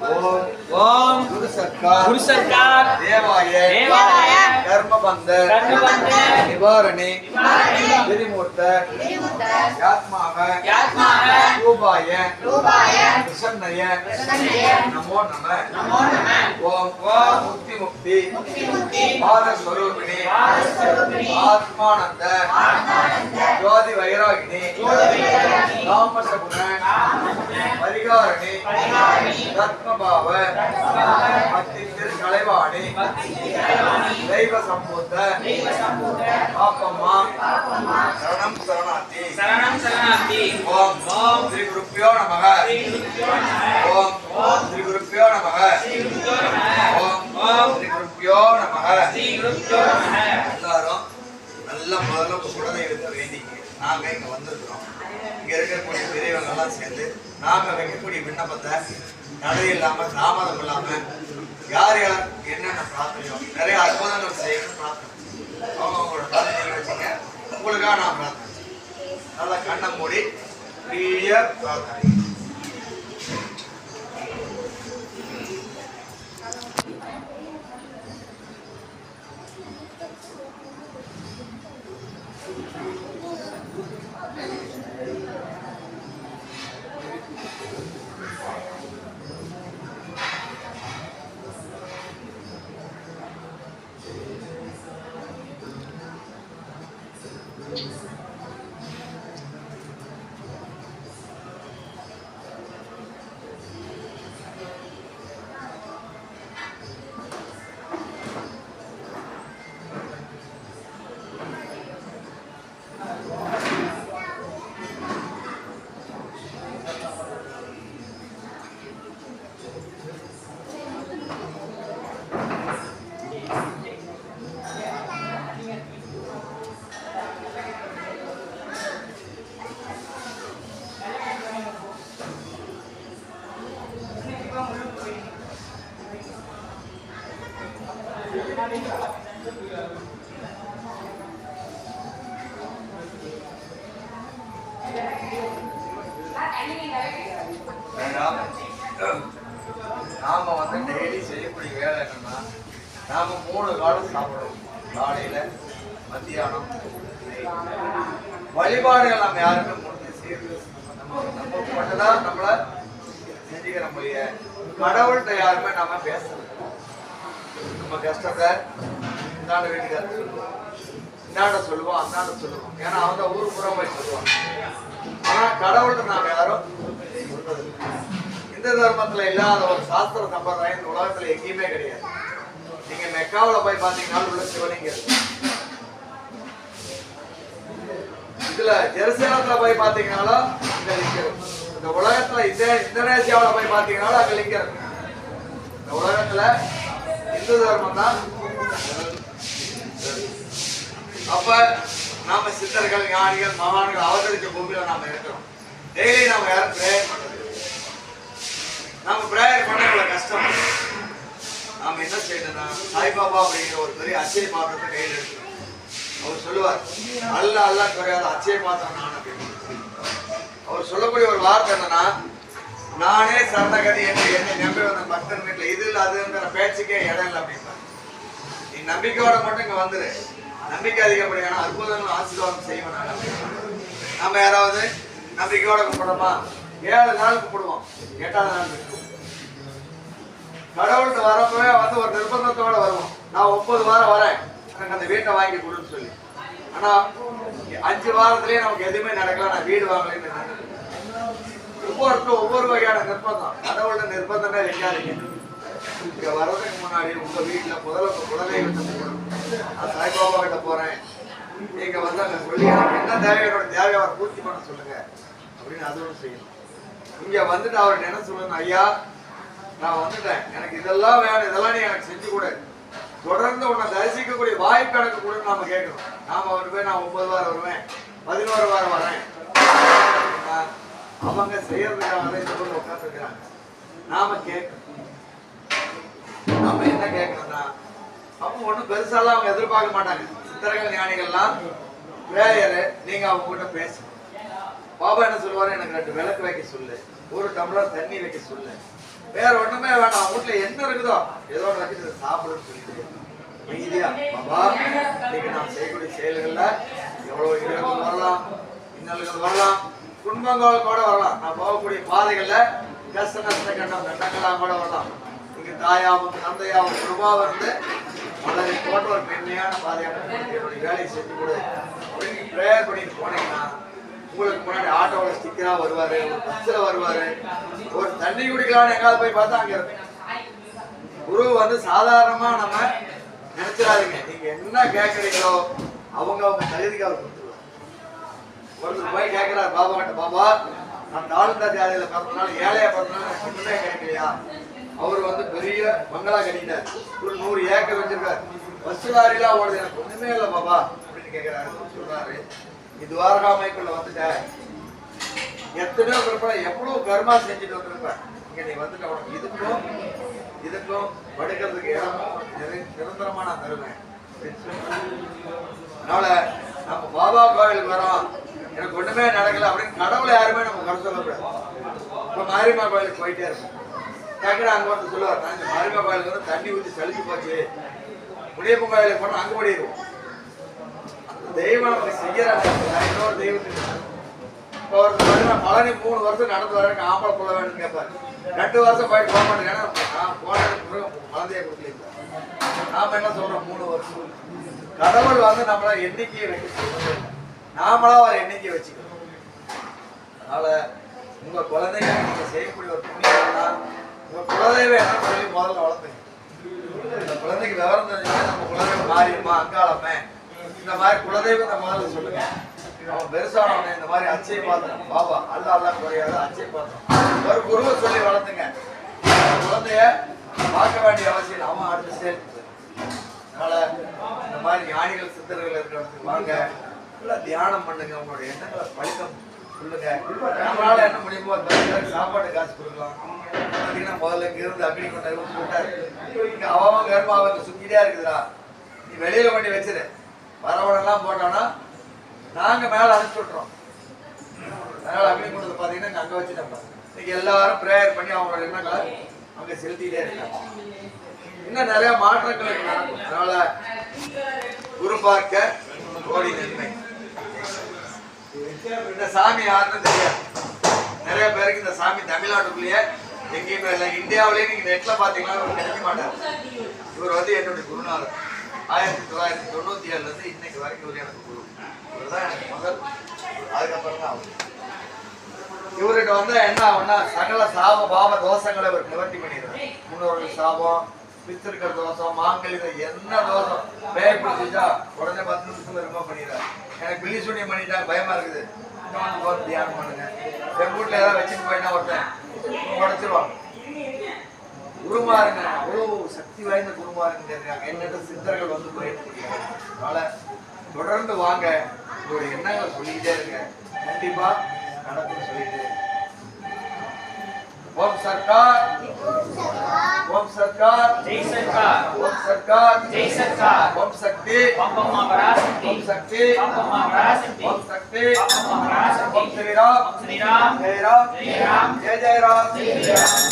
ओम गुरु सरकार देवाय कर्मबंध निवारणे विरिमूर्त यात्माव रूपाय प्रसन्नय नमो नमः ओम मुक्ति पाद स्वरूपिणी आत्मानंद ज्योति वैरागिणी तामसगुण परिहारिणी रत्नभाव भक्तितिर कलेवाणी दैव संपूत आपम्मा शरणं शरणार्थी ओम श्री गुरुभ्यो नमः ओम श्री गुरुभ्यो नमः ओम श्री गुरुभ्यो नमः எல்லாரும் நல்ல முதல்ல குலதெய்வத்தை வேண்டிங்க. நாங்க இங்க வந்திருக்கிறோம். இங்க இருக்கக்கூடிய பெரியவங்க எல்லாம் சேர்ந்து நாங்க வைக்கக்கூடிய விண்ணப்பத்தை தடையில்லாம தாமதம் இல்லாம யார் யார் என்னென்ன பிரார்த்தனையோ நிறைய அற்புதங்கள் செய்யணும் பிரார்த்தனை அவங்களோட பிரார்த்தனை வச்சுங்க. உங்களுக்காக நான் பிரார்த்தனை நல்லா கண்ணை மூடி பிரார்த்தனை நாம வந்து டெய்லி செய்யக்கூடிய வேலை என்னன்னா, நாம 3 காலம் சாப்பிடுறோம். காலையில, மத்தியானம், வழிபாடுகள் நம்ம யாருமே முடிஞ்சு செய்யறது நம்ம மட்டும்தான் நம்மள செஞ்சுக்கிற மொழிய கடவுள்கிட்ட யாருமே நாம பேசுறது. நம்ம கஷ்டத்தை இந்தாண்ட வீட்டுக்காரர் சொல்லுவோம், இந்தாண்ட சொல்லுவோம், அந்தாண்ட சொல்லுவோம். ஏன்னா அவங்க ஊர் புறம் போய் சொல்லுவாங்க. ஆனா கடவுள்கிட்ட நாம யாரும் சொல்றது இந்து தர்மத்துல இல்லாத ஒரு சாஸ்திர சம்பிரதாயம் இந்த உலகத்துல எங்கேயுமே கிடையாது. நீங்க மெக்காவில போய் பாத்தீங்கன்னா உள்ள சிவலிங்கம் இருக்கு. இதுல ஜெருசலத்துல போய் பாத்தீங்கன்னாலும் இங்க லிங்கம் இருக்கு. இந்த உலகத்துல இந்தோனேசியாவில போய் பாத்தீங்கன்னாலும் அங்க லிங்கம் இருக்கு. இந்த உலகத்துல இந்து தர்மம் தான். அப்ப நாம சித்தர்கள், ஞானிகள், மகான்கள் அவதரிச்ச பூமியில நாம இருக்கிறோம். டெய்லி நாம யாரும் பிரேயர் பண்றது. நாம பிரேயர் பண்ண இவ்வளவு கஷ்டம். நாம என்ன செய்யணும்னா, சாய்பாபா அப்படிங்கிற ஒரு பெரிய அச்சய பாத்திரத்தை கையில் எடுக்கணும். அவர் சொல்லுவார், அல்ல அல்ல குறையாத அச்சய பாத்திரம் நான் அப்படின்னு. அவர் சொல்லக்கூடிய ஒரு வார்த்தை என்னன்னா, நானே சரணகதி என்று என்னை நம்பி வந்த பக்தன் வீட்டுல இது இல்லை அதுங்கிற பேச்சுக்கே இடம் இல்லை அப்படின்னா. நீ நம்பிக்கையோட மட்டும் இங்க வந்துரு. நம்பிக்கை அதிகப்படியான அற்புதங்கள் ஆசீர்வாதம் செய்வேன். நம்ம யாராவது நம்பிக்கையோட கும்பிடுமா? 7 நாள் கும்பிடுவோம், 8ஆவது நாள் விட்டுருவோம். கடவுள்கிட்ட வரப்பவே வந்து ஒரு நிர்பந்தத்தோட வருவோம். நான் 9 வாரம் வரேன், எனக்கு அந்த வீட்டை வாங்கி கொடுன்னு சொல்லி. ஆனா 5 வாரத்திலேயே நமக்கு எதுவுமே நடக்கல, நான் வீடு வாங்கலன்னு. ஒவ்வொருத்தரும் ஒவ்வொரு வகையான நிர்பந்தம். கடவுளோட நிர்பந்தமே வைக்காதீங்க. இங்க வர்றதுக்கு முன்னாடி உங்க வீட்டுல குலதெய்வத்தை நான் சாய்பாபா கிட்ட போறேன், நீங்க வந்து அங்க சொல்லி என்ன தேவையோட தேவையை அவர் பூர்த்தி பண்ண சொல்லுங்க அப்படின்னு அது ஒன்று செய்யணும். இங்க வந்துட்டு அவர் என்ன சொல்லணும், ஐயா நான் வந்துட்டேன், எனக்கு இதெல்லாம் வேணும், இதெல்லாம் நீ எனக்கு செஞ்சு கொடு, தொடர்ந்து உன்னை தரிசிக்கக்கூடிய வாய்ப்பு எனக்கு கூட நாம கேட்கணும். நாம வருவேன், நான் 9 வாரம் வருவேன், 11 வாரம் வரேன். அவங்க செய்யறதுக்காக இந்த பொருள் உட்காந்துருக்கிறாங்க. நாம கேட்கணும். நாம என்ன கேட்கணும்னா, அவங்க ஒன்றும் பெருசாலாம் அவங்க எதிர்பார்க்க மாட்டாங்க. சித்தர்கள் ஞானிகள்லாம் பிரேயரு, நீங்க அவங்க கூட பேசணும். பாபா என்ன சொல்லுவாரு, எனக்கு 2 விளக்கு வைக்க சொல்லு, 1 டம்ளர் தண்ணி வைக்க சொல்லு, வேற ஒண்ணுமே வேணாம், அவங்க வீட்டுல என்ன இருக்குதோ ஏதோ வச்சுட்டு சாப்பிடுன்னு சொல்லிட்டு அமைதியா, பாபா இன்னைக்கு நான் செய்யக்கூடிய செயல்கள்ல எவ்வளவு இடங்கள் வரலாம், இன்னல்கள் வரலாம், துன்பங்கள் கூட வரலாம், நான் போகக்கூடிய பாதைகள்ல கஷ்ட நஷ்ட கண்டம் கண்டங்கள்லாம் கூட வரலாம். இங்க தாயாவும் தந்தையாவும் குருபாவும் இருந்து மலரை போன்ற ஒரு பெண்மையான பாதையான என்னுடைய வேலையை செஞ்சு கொடு அப்படின்னு பிரேயர் பண்ணிட்டு போனீங்கன்னா, உங்களுக்கு முன்னாடி ஆட்டோவில் ஸ்டிக்கரா வருவாரு, ஒரு பஸ்ல வருவாரு, ஒரு தண்ணி குடிக்கலான்னு எங்காவது போய் பார்த்தா அங்க இருக்கு. குரு வந்து சாதாரணமா நம்ம நினைச்சிடாதீங்க. நீங்க என்ன கேட்கறீங்களோ அவங்க தகுதிக்கு அவர் கொடுத்துருவாங்க. ஒருத்தர் போய் கேட்கிறார் பாபா கிட்ட, பாபா நான் தாழ்ந்த ஜாதியில பிறந்தனால ஏழையா பிறந்தனால எனக்கு ஒண்ணுமே கிடைக்கலையா? அவர் வந்து பெரிய பங்களா கட்டிட்டார், ஒரு 100 ஏக்கர் வச்சிருக்காரு, பஸ் லாரிலாம் ஓடுது, எனக்கு ஒண்ணுமே இல்லை பாபா அப்படின்னு கேட்கிறாரு. சொல்றாரு, இது வாரகாமைக்குள்ள வந்துட்டேன், எத்தனையோ பிறப்ப எவ்வளவு கர்மா செஞ்சுட்டு வந்திருப்பேன், இங்க நீ வந்துட்ட, உனக்கு இதுக்கும் படுக்கிறதுக்கு இடமும் நிரந்தரமா நான் தருவேன். அதனால நம்ம பாபா கோவிலுக்கு வரோம், எனக்கு ஒண்ணுமே நடக்கல அப்படின்னு கடவுளை யாருமே நம்ம கரு சொல்லக்கூடாது. இப்ப மாரியம்மா கோயிலுக்கு போயிட்டே இருக்கும், டக்குனு அங்க வந்து சொல்லுவார், நான் இந்த மாரியம்மா கோயிலுக்கு வந்து தண்ணி ஊற்றி சளிச்சு போச்சு, முனியப்பன் கோயிலுக்கு போனா அங்க ஓடிடுவோம். தெய்வம் நமக்கு செய்யறாங்க, இன்னொரு தெய்வத்துக்கு. இப்போ ஒரு பழனி 3 வருஷம் நடந்து வர எனக்கு ஆம்பளை புள்ள வேணும்னு கேட்பாரு, 2 வருஷம் போயிட்டு போக மாட்டேன், ஏன்னா நான் போனதுக்கு குழந்தைய கொடுக்கல. நாம என்ன சொல்றோம், 3 வருஷம். கடவுள் வந்து நம்மள எண்ணிக்கையை வைக்க சொல்றோம், நாமளா ஒரு எண்ணிக்கையை வச்சுக்கணும். அதனால உங்க குழந்தைங்க நீங்க செய்யக்கூடிய ஒரு புண்ணியம்னா உங்க குலதெய்வம் என்னன்னு சொல்லி முதல்ல வளர்த்துங்க. இந்த குழந்தைக்கு விவரம் தெரிஞ்சுன்னா நம்ம குலதெய்வம் மாரியம்மா, அங்காளம்மே, இந்த மாதிரி குலதெய்வத்தை முதல்ல சொல்லுங்க. அவன் பெருசானவனே இந்த மாதிரி அச்சய பாத்திரம், பாபா அல்லா குறையாத அச்சய பாத்திரம் ஒரு குருவை சொல்லி வளர்த்துங்க. குழந்தைய பார்க்க வேண்டிய அவசியம், அவன் அடுத்த ஸ்டேஜ். அதனால இந்த மாதிரி ஞானிகள் சித்தர்கள் இருக்கிற இடத்துக்கு வாங்க, நல்லா தியானம் பண்ணுங்க, உங்களோட எண்ணங்களை சொல்லுங்க. நம்மளால என்ன முடியுமோ சாப்பாடு காசு கொடுக்கலாம். பார்த்தீங்கன்னா முதல்ல இங்க இருந்து அக்னி கொண்டாடி விட்டாரு. இங்க அவங்க கர்மாவை சுத்திட்டே இருக்குதுடா. நீ வெளியில பண்ணி வச்சிரு. வரவனெல்லாம் போட்டோம்னா நாங்க மேல அனுப்பிச்சு விட்டுறோம். அதனால அக்னி கொண்டது பார்த்தீங்கன்னா அங்க வச்சுட்டோம். இன்னைக்கு எல்லாரும் ப்ரேயர் பண்ணி அவங்களோட எண்ணங்களை அங்க செலுத்திட்டே இருக்காங்க. இன்னும் நிறைய மாற்றங்கள் நடக்கும். அதனால குரு பார்க்க கோடி நன்மை. இந்த சாமி யாருன்னு தெரியாது. நிறைய பேருக்கு இந்த சாமி தமிழ்நாட்டுக்குள்ளேயே எங்கேயுமே இல்லை. இந்தியாவிலேயே நீங்க நெட்ல பாத்தீங்கன்னா கிடைக்க மாட்டார். இவர் வந்து என்னுடைய குருநாதர். 1997 இன்னைக்கு வரைக்கும் இவர் எனக்கு குரு. இவர்தான் எனக்கு முதல். அதுக்கப்புறம் தான் அவர். இவர்கிட்ட வந்து என்ன ஆகும்னா சகல சாப பாவ தோஷங்களை இவர் நிவர்த்தி பண்ணிடுறார். முன்னோர்கள் சாபம், பித்திருக்கிற தோஷம், மாங்கல்யம், என்ன தோஷம் பேய் பிடிச்சிச்சா உடனே 10 நிமிஷத்துல ரிமூவ் பண்ணிடுறாரு. எனக்கு பில்லி சூனியம் பண்ணிட்டாங்க, பயமா இருக்குது. இன்னும் தியானம் பண்ணுங்க. என் வீட்டுல ஏதாவது வச்சுட்டு போயிட்டா ஒருத்தன் உடைச்சிருவாங்க. குருமாருங்க அவ்வளவு சக்தி வாய்ந்த குருமாருங்க இருக்காங்க. என்னட்ட சித்தர்கள் வந்து போயிட்டு இருக்காங்க. அதனால தொடர்ந்து வாங்க, உங்களுடைய எண்ணங்களை சொல்லிக்கிட்டே இருங்க. கண்டிப்பா நடக்குன்னு சொல்லிட்டு ஓம் சர்க்கார், ஓம் சர்க்கார், ஜெய் சர்க்கார், ஓம் சர்க்கார், ஜெய் சர்க்கார், ஓம் சக்தி, ஓம் பராசக்தி, ஓம் சக்தி, ஓம் பராசக்தி, ஓம் சக்தி, ஓம் பராசக்தி, ஓம் ஸ்ரீராம், ஓம் ஸ்ரீராம், ஜெய் ராம், ஜெய் ராம், ஜெய் ஜெய் ராம், ஜெய் ஜெய் ராம்.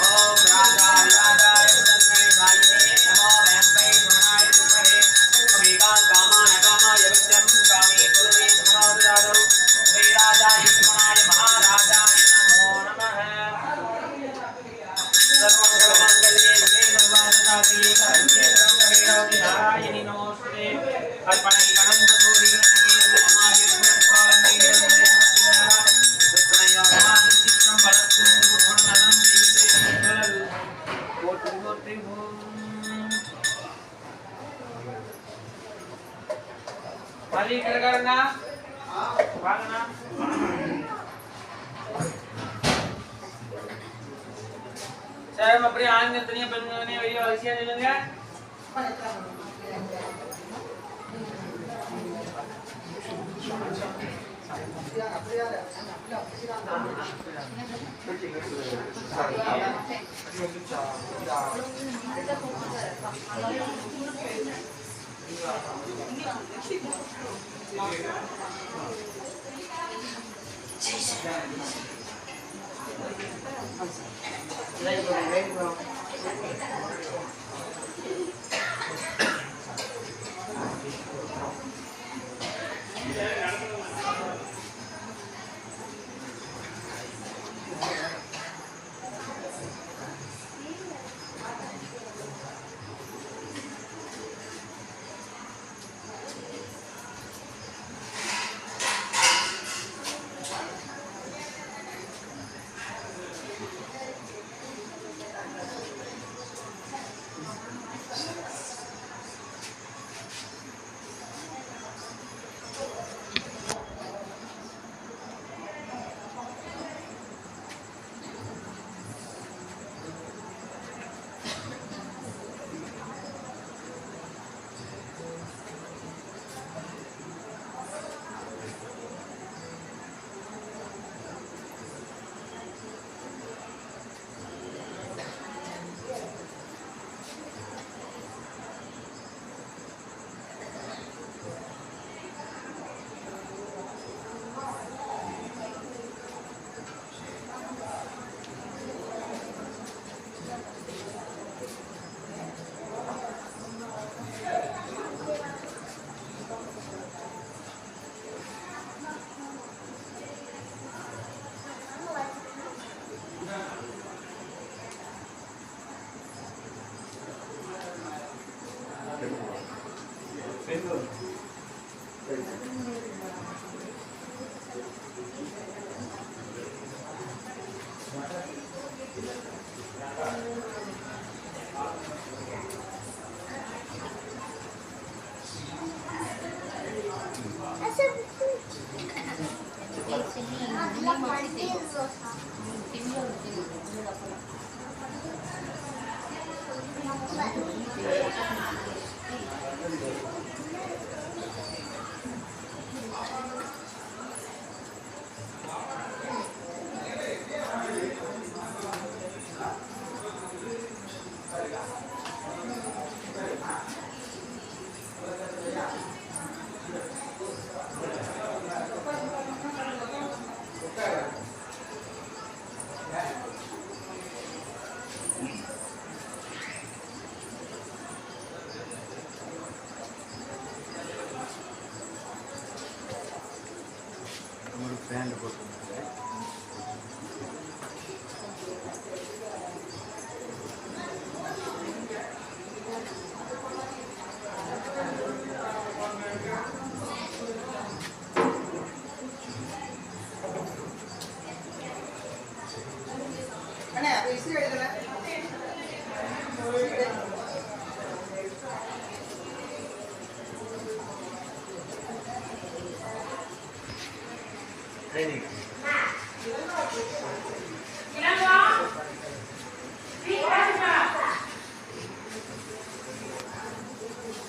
ஓம் ராஜாய ராஜாய பிரசன்னே வாயினே நமோ வயம்பை குணாய சுமஹே அமேகான் காமான் அகாமாய வித்யம் காமே குருவே சமரோதாதோ வே ராஜாய சுமனாய மகாராஜாய நமோ நமः. सर्वमङ्गलमाङ्गल्ये शिवे सर्वार्थसाधिके शरण्ये त्र्यम्बके गौरी नारायणि नमोस्तुते. अर्पणे गणपतोरि गणये नमामि पुरस्कारान् निरञ्जनः विष्णुयो नमः चित्रं वदतु गुणनदं दीपे गोत्री गोत्री वाली करना वांगना சார் அப்படியே ஆண்கள் தனியா பெண்கள் தனியா வெளியே வரிசையா நில்லுங்க.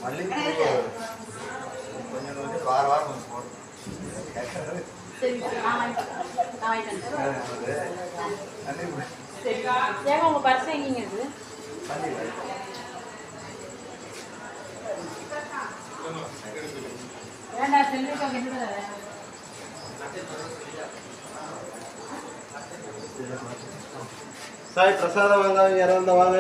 மல்லிகைப்பூ கொஞ்சம் கொஞ்சம் வார வாரம் கொஞ்சம் போடும். உங்க பர்ஸ் எங்கீங்க இது? வேண்டாம் செல்விக்கா கிட்ட சாய் பிரசாதம் வாங்க, யாரும் வாங்க.